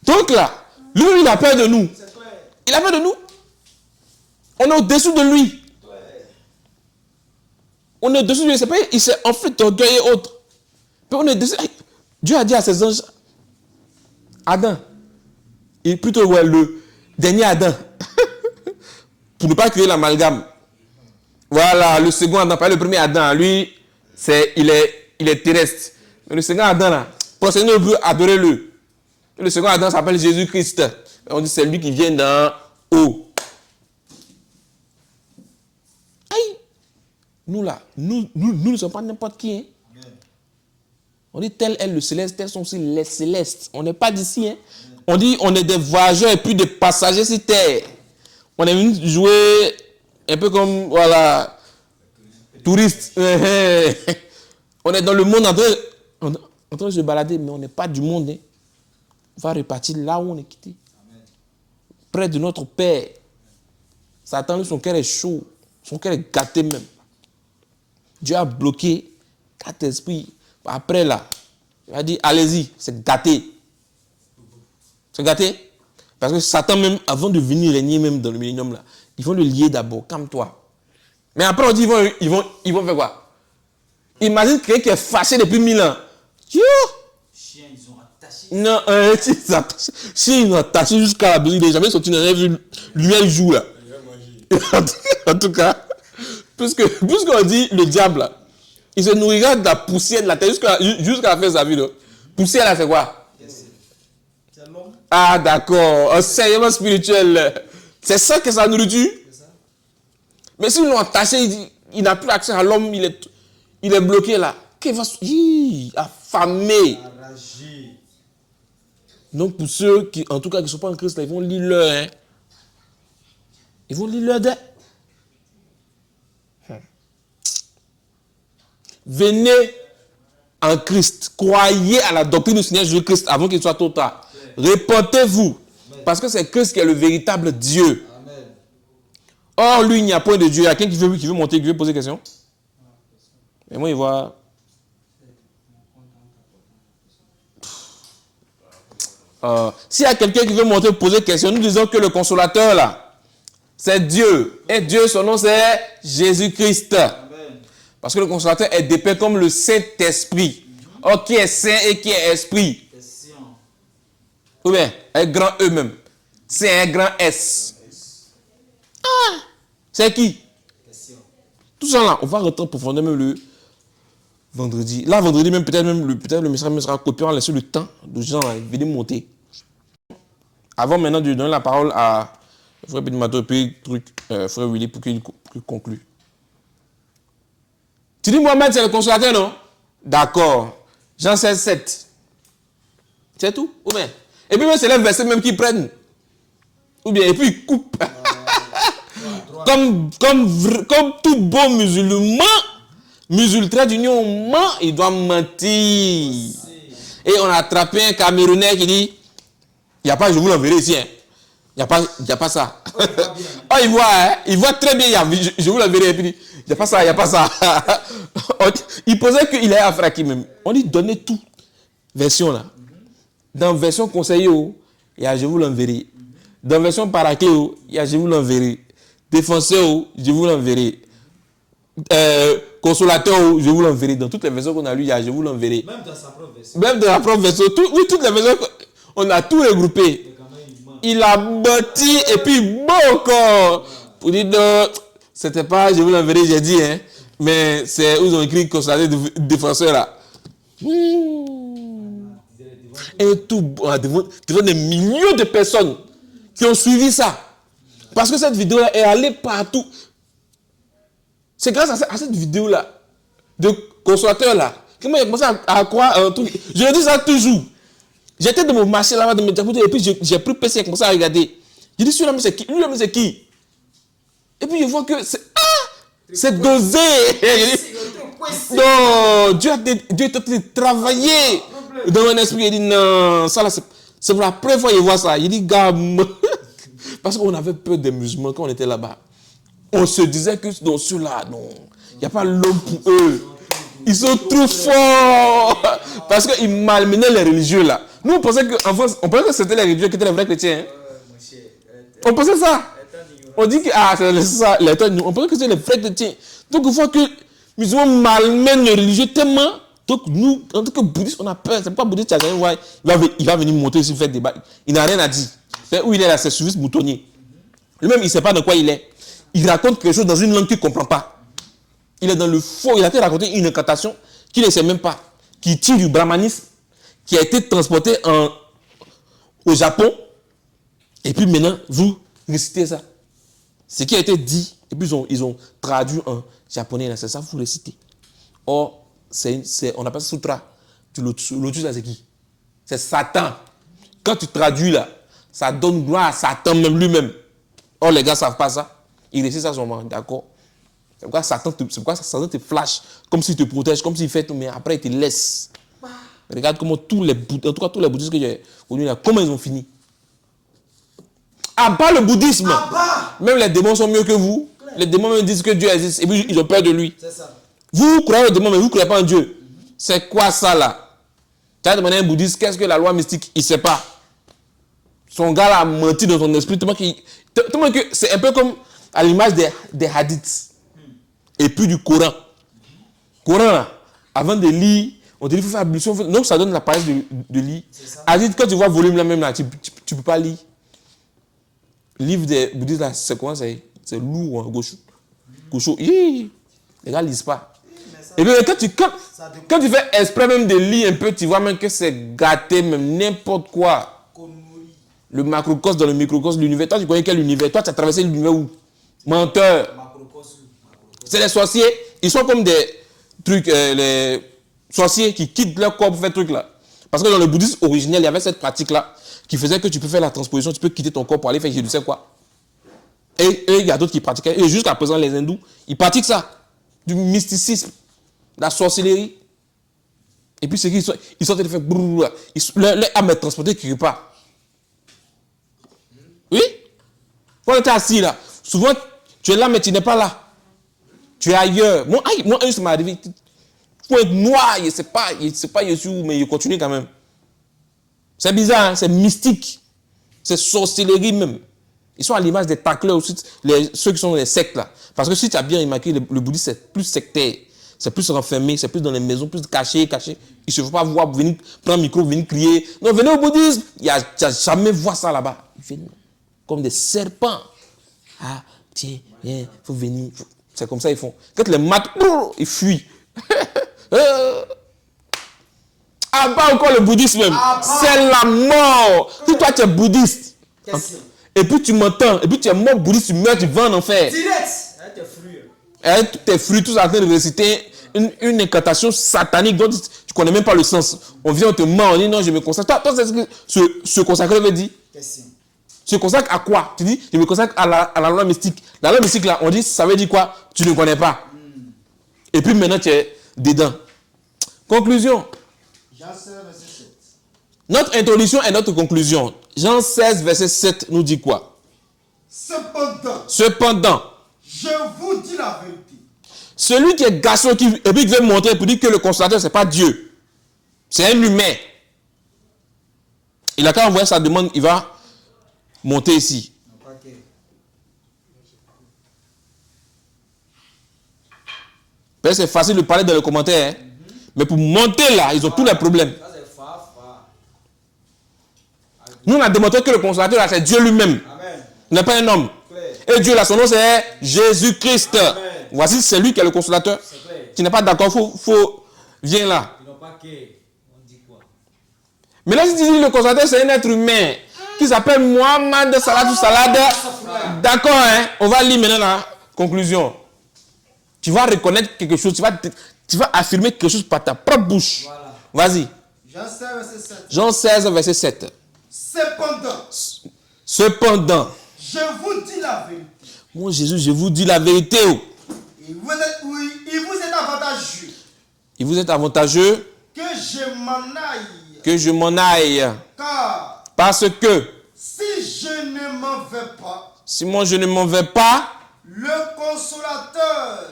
Donc là, lui, il a peur de nous. Il a peur de nous. On est au-dessus de lui. On est au-dessus de lui. C'est pas, il s'est en fait d'orgueil et autres. Puis on est dessus. Dieu a dit à ses anges, Adam, et plutôt ouais, le dernier Adam, pour ne pas créer l'amalgame. Voilà, le second Adam, pas le premier Adam. Lui, il est terrestre. Mais le second Adam, là, procédez le adorez-le. Le second Adam s'appelle Jésus-Christ. On dit c'est lui qui vient d'en haut. Aïe! Nous là, nous ne sommes pas n'importe qui. Hein? On dit tel est le céleste, tels sont aussi les célestes. On n'est pas d'ici. Hein? On dit on est des voyageurs et puis des passagers sur terre. On est venu jouer Un peu comme, voilà, touriste. On est dans le monde en train de se balader, mais on n'est pas du monde. Hein. On va repartir là où on est quitté. Amen. Près de notre Père. Satan, son cœur est chaud. Son cœur est gâté même. Dieu a bloqué 4 esprits. Après là, il a dit, allez-y, c'est gâté. C'est gâté. Parce que Satan même, avant de venir régner même dans le millénium là, ils vont le lier d'abord, calme-toi. Mais après on dit, ils vont faire quoi? Imagine quelqu'un qui est fâché depuis 1000 ans.
Chiens, ils ont attaché.
Non, si ils ont attaché jusqu'à la brise, il n'est jamais sorti, il n'a jamais vu lumière du jour là. En tout cas, puisqu'on dit le diable là, il se nourrira de la poussière de la terre jusqu'à la fin de sa vie. Là. Poussière là, c'est quoi?
C'est l'homme.
Ah d'accord, enseignement spirituel. C'est ça que sa nourriture. Mais s'ils l'ont attaché, il n'a plus accès à l'homme, il est bloqué là. Qu'il va affamé.
Arragé.
Donc pour ceux qui, en tout cas, qui ne sont pas en Christ, là, ils vont lire leur. Hein. Ils vont lire leur dé. Venez en Christ. Croyez à la doctrine du Seigneur Jésus-Christ avant qu'il soit trop tard. Répentez-vous. Parce que c'est Christ qui est le véritable Dieu. Amen. Or, lui, il n'y a point de Dieu. Il y a quelqu'un qui veut monter, qui veut poser question. Et moi, il voit. S'il y a quelqu'un qui veut monter, poser question, nous disons que le consolateur, là, c'est Dieu. Et Dieu, son nom, c'est Jésus-Christ. Parce que le consolateur est dépeint comme le Saint-Esprit. Or, qui est saint et qui est esprit? Ou bien, avec grand E même. C'est un grand S. Ah! C'est qui? Tout ça là, on va rentrer profondément même le vendredi. Là, vendredi, même peut-être le message sera copié, on va laisser le temps de gens là, venir monter. Avant maintenant de donner la parole à Frère Pédimato et puis Frère Willy pour qu'il conclue. Tu dis Mohamed, c'est le consolateur, non? D'accord. Jean 16, 7. C'est tout? Ou bien? Et puis, c'est les versets même qu'ils prennent. Ou bien, et puis ils coupent. Comme tout bon musulman d'union ment, il doit mentir. Et on a attrapé un Camerounais qui dit, il n'y a pas, je vous l'enverrai ici. Hein. Il n'y a pas ça. Oh, il voit très bien, je vous l'enverrai. Et puis il dit, il n'y a pas ça, il n'y a pas ça. Il posait qu'il est Afraki même. On lui donnait tout. Version là. Dans version conseiller, il y a je vous l'enverrai. Dans version paraqué, il y a je vous l'enverrai. Défenseur, je vous l'enverrai. Consolateur, je vous l'enverrai. Dans toutes les versions qu'on a lues, il y a je vous l'enverrai.
Même dans sa propre version.
Même dans la propre version. Oui, toutes les versions, on a tout regroupé. Il a bâti et puis bon encore. Pour dire non, c'était pas je vous l'enverrai, j'ai dit, hein. Mais c'est où ils ont écrit consolateur défenseur là. Et tout, devant des millions de personnes qui ont suivi ça. Parce que cette vidéo-là est allée partout. C'est grâce à cette vidéo-là, de consolateur-là, que moi j'ai commencé à croire un truc. Je le dis ça toujours. J'étais dans mon marché là-bas, de mes diapotés, et puis j'ai pris PC et commencé à regarder. J'ai dit, celui-là, mais c'est qui? Lui-là, mais c'est qui? Et puis je vois que c'est dosé. Non, Dieu est en train de travailler dans mon esprit. Il dit, non, ça là, c'est pour la première fois qu'il voit ça. Il dit, gamme. Parce qu'on avait peur des musulmans quand on était là-bas. On se disait que dans ceux-là, non, il n'y a pas l'homme pour eux. Ils sont trop forts. Parce qu'ils malmenaient les religieux là. Nous, on pensait que c'était les religieux qui étaient les vrais chrétiens. Hein. On pensait ça. On dit que c'est ça, on pensait que c'était les vrais chrétiens. Donc, il faut que les musulmans malmènent les religieux tellement. Donc, nous, en tant que bouddhistes, on a peur. C'est pas bouddhiste, il va venir monter ici, faire des débat. Il n'a rien à dire. Où il est là, c'est service moutonnier. Lui-même, il ne sait pas de quoi il est. Il raconte quelque chose dans une langue qu'il ne comprend pas. Il est dans le faux. Il a été raconté une incantation qu'il ne sait même pas. Qui tire du brahmanisme, qui a été transporté au Japon. Et puis maintenant, vous récitez ça. Ce qui a été dit, et puis ils ont traduit en japonais. C'est ça, vous récitez. Or, on appelle ça sutra. Lotus, là, c'est qui? C'est Satan. Quand tu traduis là, ça donne gloire à Satan même lui-même. Or, les gars ne savent pas ça. Il réussit ça seulement, d'accord. C'est pourquoi Satan te flash, comme s'il te protège, comme s'il fait tout, mais après il te laisse. Regarde comment tous les bouddhistes que j'ai connus là, comment ils ont fini. À part le bouddhisme, même les démons sont mieux que vous. Les démons même disent que Dieu existe et puis ils ont peur de lui.
C'est ça.
Vous croyez au démon, mais vous ne croyez pas en Dieu. C'est quoi ça là? Tu as demandé à un bouddhiste qu'est-ce que la loi mystique, il ne sait pas. Son gars là a menti dans son esprit, tellement que c'est un peu comme à l'image des hadiths. Et puis du Coran. Coran là, avant de lire, on te dit qu'il faut faire ablution. Donc ça donne la paresse de lire. Hadith, quand tu vois le volume là même là, tu ne peux pas lire. Le livre des bouddhistes là, c'est quoi? C'est lourd, hein, gaucho. Les gars ne lisent pas. Et bien quand tu fais exprès même de lire un peu, tu vois même que c'est gâté, même n'importe quoi. Le macrocosme dans le microcosme, l'univers. Toi, tu connais quel univers? Toi, tu as traversé l'univers où? Menteur. C'est les sorciers. Ils sont comme des trucs, les sorciers qui quittent leur corps pour faire truc là. Parce que dans le bouddhisme originel, il y avait cette pratique-là qui faisait que tu peux faire la transposition, tu peux quitter ton corps pour aller faire je ne sais quoi. Et il y a d'autres qui pratiquaient. Et jusqu'à présent, les hindous, ils pratiquent ça. Du mysticisme, la sorcellerie. Et puis, c'est qu'ils sont en train de faire brrr, leur âme est transportée quelque part. Oui? Quand tu es assis là, souvent, tu es là, mais tu n'es pas là. Tu es ailleurs. Moi, ça m'est arrivé. Il faut être noir, il ne sait pas Jésus, mais il continue quand même. C'est bizarre, hein? C'est mystique. C'est sorcellerie même. Ils sont à l'image des tacleurs aussi, ceux qui sont dans les sectes là. Parce que si tu as bien remarqué, le bouddhisme c'est plus sectaire. C'est plus renfermé, c'est plus dans les maisons, plus caché. Il ne se faut pas voir, venir prendre un micro, venir crier. Non, venez au bouddhisme. Tu n'as jamais vu ça là-bas. Ils viennent comme des serpents. Ah, tiens, viens, faut venir. C'est comme ça ils font. Quand les matent, ils fuient. Ah, pas encore le bouddhisme même. C'est la mort. Si toi tu es bouddhiste, et puis tu m'entends, et puis tu es mort bouddhiste, tu meurs, tu vas en enfer.
Direct. Tes fruits.
Tes fruits, tous en train de réciter une incantation satanique dont tu ne connais même pas le sens. On vient, on te ment, on dit non, je me consacre. Toi, c'est ce que se consacrer veut dire. Se consacre à quoi? Tu dis, je me consacre à la loi mystique. La loi mystique, là, on dit, ça veut dire quoi? Tu ne connais pas. Et puis maintenant, tu es dedans. Conclusion.
Jean 16, verset 7.
Notre introduction et notre conclusion. Jean 16, verset 7 nous dit quoi? Cependant,
je vous dis la vérité.
Celui qui est garçon et puis qui veut montrer pour dire que le consolateur, ce n'est pas Dieu. C'est un humain. Il a qu'à envoyer sa demande, il va monter ici. C'est facile de parler dans les commentaires. Hein? Mais pour monter là, ils ont tous les problèmes. Nous, on a démontré que le consolateur, c'est Dieu lui-même. Il n'est pas un homme. Et Dieu, là, son nom, c'est Jésus-Christ. Voici, c'est lui qui est le consolateur. Tu n'es pas d'accord, viens là. Mais là, si tu dis le consolateur, c'est un être humain qui s'appelle Mohamed Saladou Salade. D'accord, hein? On va lire maintenant la conclusion. Tu vas reconnaître quelque chose, tu vas affirmer quelque chose par ta propre bouche. Voilà. Vas-y.
Jean 16, verset 7.
Jean 16, verset 7. Cependant,
je vous dis la vérité.
Mon Jésus, je vous dis la vérité.
Il vous est avantageux.
Il vous est avantageux
que je m'en aille.
Car parce que
si je ne m'en vais pas,
si moi je ne m'en vais pas,
le consolateur,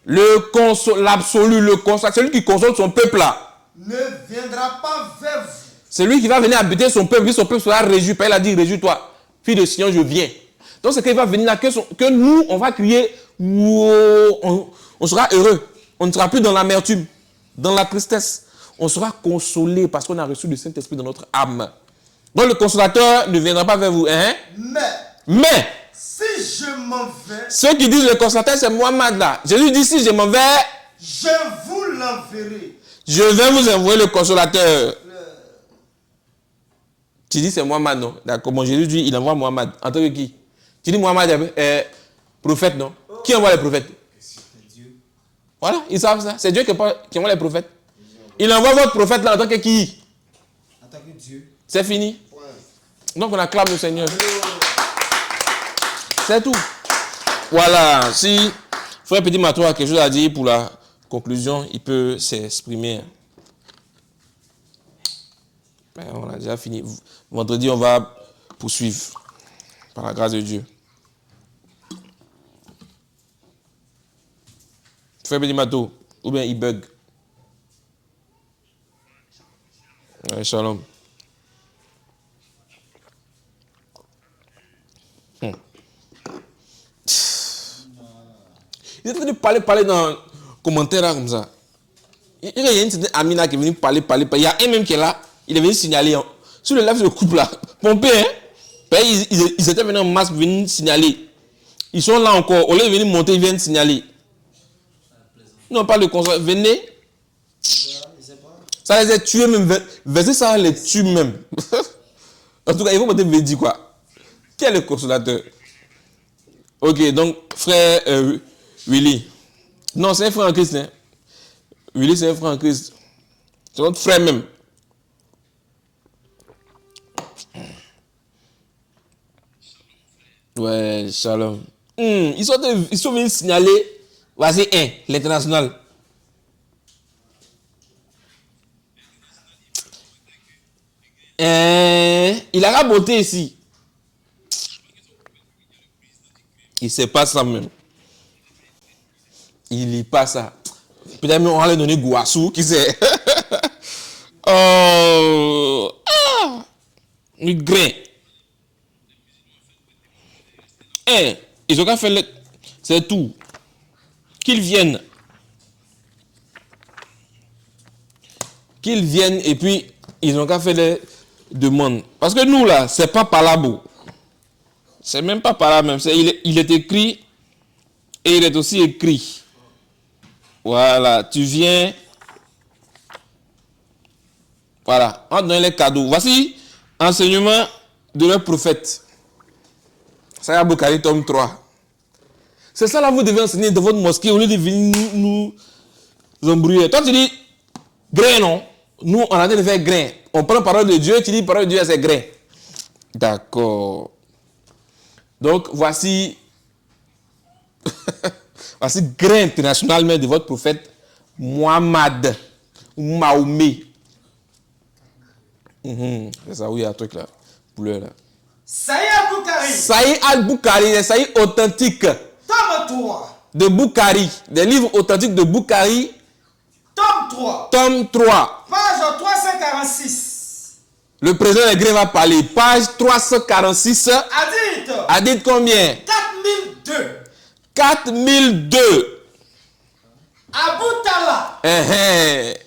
l'absolu, le consolateur, celui qui console son peuple là,
ne viendra pas vers vous.
C'est lui qui va venir habiter son peuple, son peuple sera réjoui. Il a dit, réjouis-toi, fille de Sion, je viens. Donc c'est qu'il va venir là, que nous, on va crier, on sera heureux. On ne sera plus dans l'amertume, dans la tristesse. On sera consolé parce qu'on a reçu le Saint-Esprit dans notre âme. Donc le consolateur ne viendra pas vers vous. Hein? Mais
si je m'en vais,
ceux qui disent le consolateur, c'est Mohamed là. Jésus dit, si je m'en vais,
je vous l'enverrai.
Je vais vous envoyer le consolateur. Tu dis c'est Mohamed, non? D'accord, bon, Jésus dit, il envoie Mohamed. En tant que qui? Tu dis Mohamed est prophète, non? Qui envoie les prophètes?
Dieu.
Voilà, ils savent ça. C'est Dieu qui envoie les prophètes. Il envoie votre prophète là en tant que qui?
En tant que Dieu.
C'est fini. Ouais. Donc on acclame le Seigneur. C'est tout. Voilà. Si Frère Petit Matou a quelque chose à dire pour la conclusion, il peut s'exprimer. Ben, on a déjà fini. Vendredi, on va poursuivre. Par la grâce de Dieu. Frère Petit Matou, ou bien il bug. Ouais, shalom. Il est en train de parler dans le commentaire là, comme ça. Il y a une certaine Amina qui est venue parler. Il y a un même qui est là, il est venu signaler. Sur le live de couple là, pompé, hein. Ils étaient venus en masse pour venir signaler. Ils sont là encore. Au lieu de venir monter, ils viennent signaler. Non, pas le conseil. Venez. Ça les a tués même. Verser ça les tue même. En tout cas, ils vont me dire quoi. Qui est le consolateur? Ok, donc, frère Willy. Non, c'est un frère en Christ. Hein. Willy, c'est un frère en Christ. C'est notre frère même. Ouais, shalom. Ils sont venus signaler. Voici l'international. Il a raboté ici. Il ne sait pas ça même. Il ne lit pas ça. Peut-être même on va lui donner Gouassou, qui sait. Oh. Ah. Le grain. Ils ont qu'à faire le... C'est tout. Qu'ils viennent. Qu'ils viennent et puis ils ont qu'à faire les demandes. Parce que nous là, c'est pas par là beau. C'est même pas par là même. Il est écrit et il est aussi écrit. Voilà, tu viens. Voilà, on donne les cadeaux. Voici enseignement de leur prophète. Saya Boukari, tome 3. C'est ça là, vous devez enseigner dans votre mosquée au lieu de venir nous embrouiller. Toi, tu dis grain, non? Nous, on a dit de faire grain. On prend parole de Dieu, tu dis parole de Dieu, c'est grain. D'accord. Donc, voici. Voici grain international de votre prophète Muhammad ou Mahomet. C'est ça, oui, il y a un truc là. Couleur là.
Saïd al-Bukhari.
Saïd al-Bukhari, les Saïd authentiques.
Tome 3.
De Bukhari. Des livres authentiques de Bukhari.
Tome 3.
Tome 3.
Page 346.
Le président des grains va parler. Page 346. Hadith combien?
4002.
4002.
Abu Talha.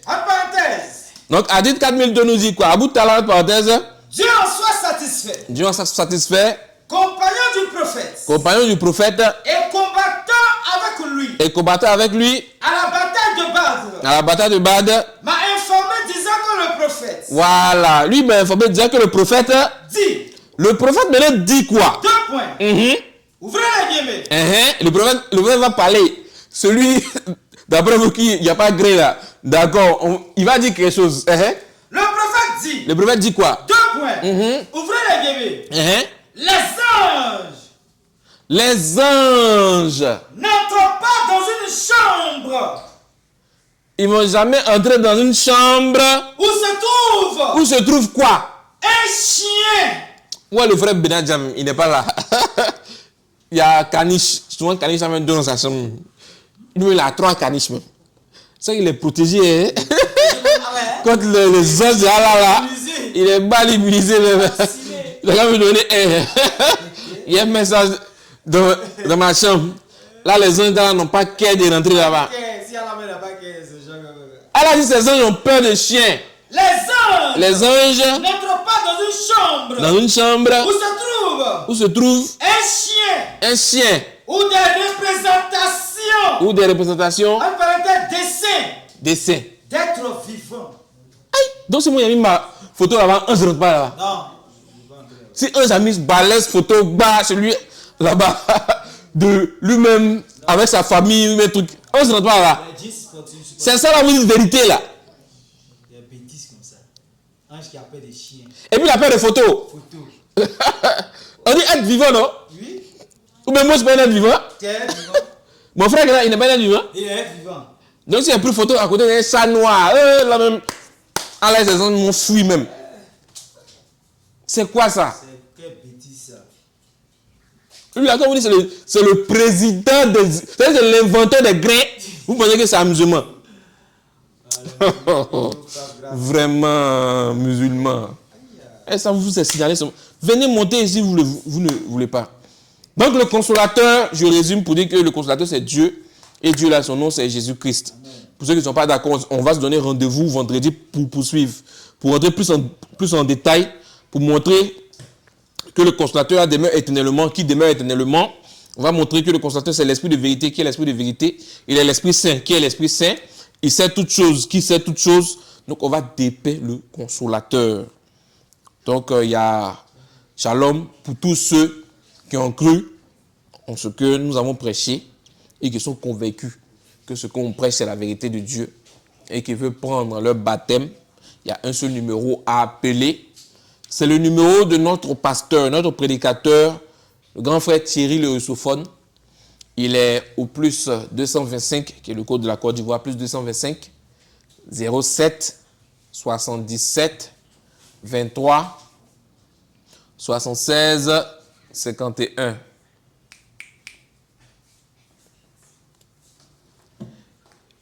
En parenthèse.
Donc, Hadith 4002 nous dit quoi? Abu Talha, en parenthèse.
Dieu en soit satisfait.
Dieu en soit satisfait.
Compagnon du prophète.
Compagnon du prophète.
Et combattant avec lui.
Et combattant avec lui.
À la bataille de Badr.
À la bataille de Badr.
M'a informé disant que le prophète.
Voilà. Lui m'a informé disant que le prophète.
Dit.
Le prophète maintenant dit quoi?
2 points. Ouvrez les guillemets.
Le prophète va parler. Celui, d'après vous qui, il n'y a pas de gré là. D'accord. Il va dire quelque chose.
Le prophète dit.
Le prophète dit quoi?
2 points. Ouvrez les guillemets. Les anges n'entrent pas dans une chambre.
Ils ne vont jamais entrer dans une chambre. Où se trouve quoi?
Un chien.
Ouais, le frère Benadjam, il n'est pas là. Il y a Caniche. Souvent, Caniche a même deux dans sa chambre. Lui, il a 3 caniches même. Ça, il est protégé. Quand les anges là, il est mal immunisé. Il a me donné il y a un message dans ma chambre. Là, les anges n'ont pas qu'à de rentrer là-bas. Elle a dit ces anges ont peur de chiens. Les anges
n'entrent pas dans une chambre.
Dans une chambre.
Où se trouve
un chien.
Ou des représentations.
En
parenthèse,
dessin.
D'être vivant.
Donc si moi j'ai mis ma photo là-bas, un ne rentre pas là-bas.
Non.
Si un a mis balèze photo bas celui là-bas de lui-même avec sa famille, mes trucs, un ne rentre pas là. C'est ça la vérité là.
Il y a des bêtises comme ça. Ange qui appelle des chiens.
Et puis il appelle des photos. On dit être vivant, non?
Oui.
Ou bien moi, je suis pas un être vivant.
Tu es vivant.
Mon frère, il n'est pas un être vivant.
Il est vivant.
Donc, s'il y a plus de photos à côté d'un chat noir, là même. Ah là, ces gens m'ont fui même. C'est quoi ça?
C'est quelle bêtise ça?
Lui, là, quand vous dites c'est le président des. C'est l'inventeur des grains. Vous pensez que c'est amusement? Vraiment musulman. Et ça vous est signalé. Venez monter ici, vous ne voulez pas. Donc le consolateur, je résume pour dire que le consolateur c'est Dieu. Et Dieu là, son nom c'est Jésus-Christ. Pour ceux qui ne sont pas d'accord, on va se donner rendez-vous vendredi pour poursuivre. Pour rentrer plus en détail, pour montrer que le consolateur demeure éternellement. Qui demeure éternellement? On va montrer que le consolateur c'est l'esprit de vérité. Qui est l'esprit de vérité? Il est l'esprit saint. Qui est l'esprit saint? Il sait toutes choses. Qui sait toutes choses? Donc on va dépeindre le consolateur. Donc il y a shalom pour tous ceux qui ont cru en ce que nous avons prêché et qui sont convaincus que ce qu'on prêche c'est la vérité de Dieu et qui veulent prendre leur baptême. Il y a un seul numéro à appeler. C'est le numéro de notre pasteur, notre prédicateur, le grand frère Thierry le Russophone. Il est au plus 225, qui est le code de la Côte d'Ivoire, plus 225 07 77 23 76 51.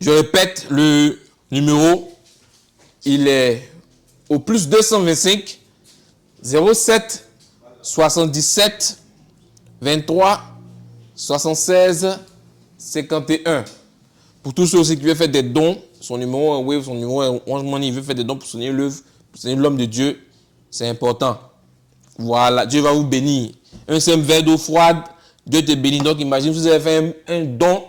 Je répète le numéro, il est au plus 225 07 77 23 76 51. Pour tous ceux aussi qui veulent faire des dons, son numéro est Wave, son numéro est Orange Money, il veut faire des dons pour soutenir l'œuvre, pour soutenir l'homme de Dieu, c'est important. Voilà, Dieu va vous bénir. Un simple verre d'eau froide, Dieu te bénit. Donc imagine, vous avez fait un don,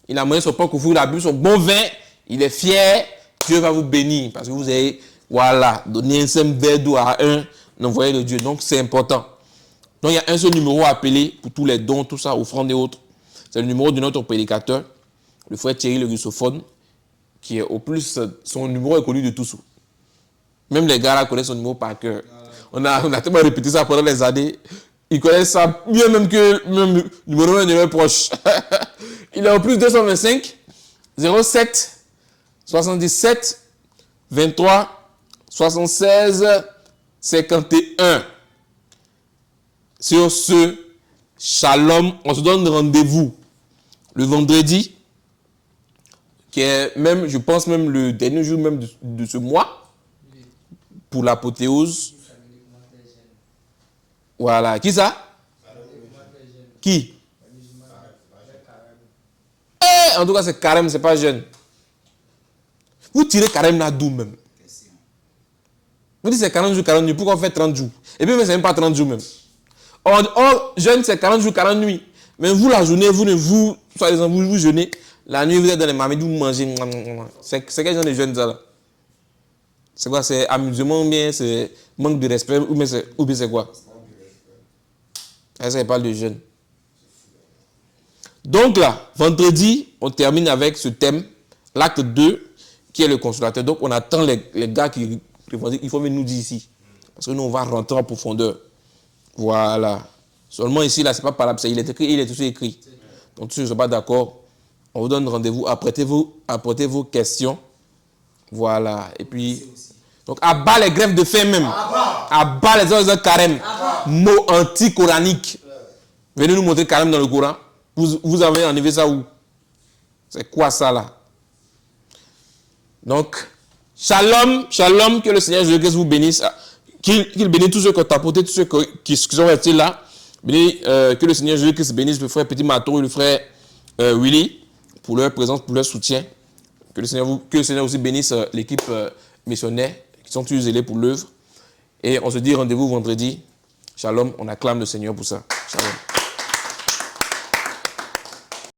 il a moyen son pain couvrir la Bible, son bon vin, il est fier, Dieu va vous bénir. Parce que vous avez, voilà, donné un simple verre d'eau à un envoyé de Dieu. Donc c'est important. Donc il y a un seul numéro à appeler pour tous les dons, tout ça, offrandes et autres. C'est le numéro de notre prédicateur, le frère Thierry le Russophone, qui est au plus, son numéro est connu de tous. Même les gars là connaissent son numéro par cœur. On a tellement répété ça pendant les années. Ils connaissent ça mieux même que même le numéro de mes proches. Il est au plus 225 07 77 23 76 51. Sur ce, shalom, on se donne rendez-vous le vendredi, qui est même, je pense même le dernier jour même de ce mois, pour l'apothéose. Voilà. Qui ça? Qui? En tout cas, c'est carême, c'est pas jeune. Vous tirez carême là d'où même? Vous dites c'est 40 jours, 40 nuits. Pourquoi on fait 30 jours? Et puis, c'est même pas 30 jours même. Or, jeûne, c'est 40 jours, 40 nuits. Mais vous, la journée, vous jeûnez. La nuit, vous êtes dans les marmites, vous mangez. C'est quel genre de jeûne ça là? C'est quoi? C'est amusement ou bien c'est manque de respect ou bien c'est quoi? Ça parle de jeûne. Donc là, vendredi, on termine avec ce thème, l'acte 2, qui est le consolateur. Donc on attend les gars qui il faut venir nous dire ici. Parce que nous, on va rentrer en profondeur. Voilà. Seulement ici, là, c'est pas par là, il est écrit, il est aussi écrit. Donc si je ne suis pas d'accord, on vous donne rendez-vous, apprêtez vos questions. Voilà. Et puis, donc à bas les grèves de faim même. À bas les heures de carême. Mot anti-coranique. Venez nous montrer carême dans le Coran. Vous avez enlevé ça où? C'est quoi ça là? Donc, shalom, shalom, que le Seigneur Jésus-Christ vous bénisse. Qu'il bénisse tous ceux qui ont apporté, tous ceux qui sont restés là. Que le Seigneur Jésus-Christ bénisse le frère Petit Mato et le frère Willy pour leur présence, pour leur soutien. Que le Seigneur aussi bénisse l'équipe missionnaire qui sont tous zélés pour l'œuvre. Et on se dit rendez-vous vendredi. Shalom, on acclame le Seigneur pour ça. Shalom.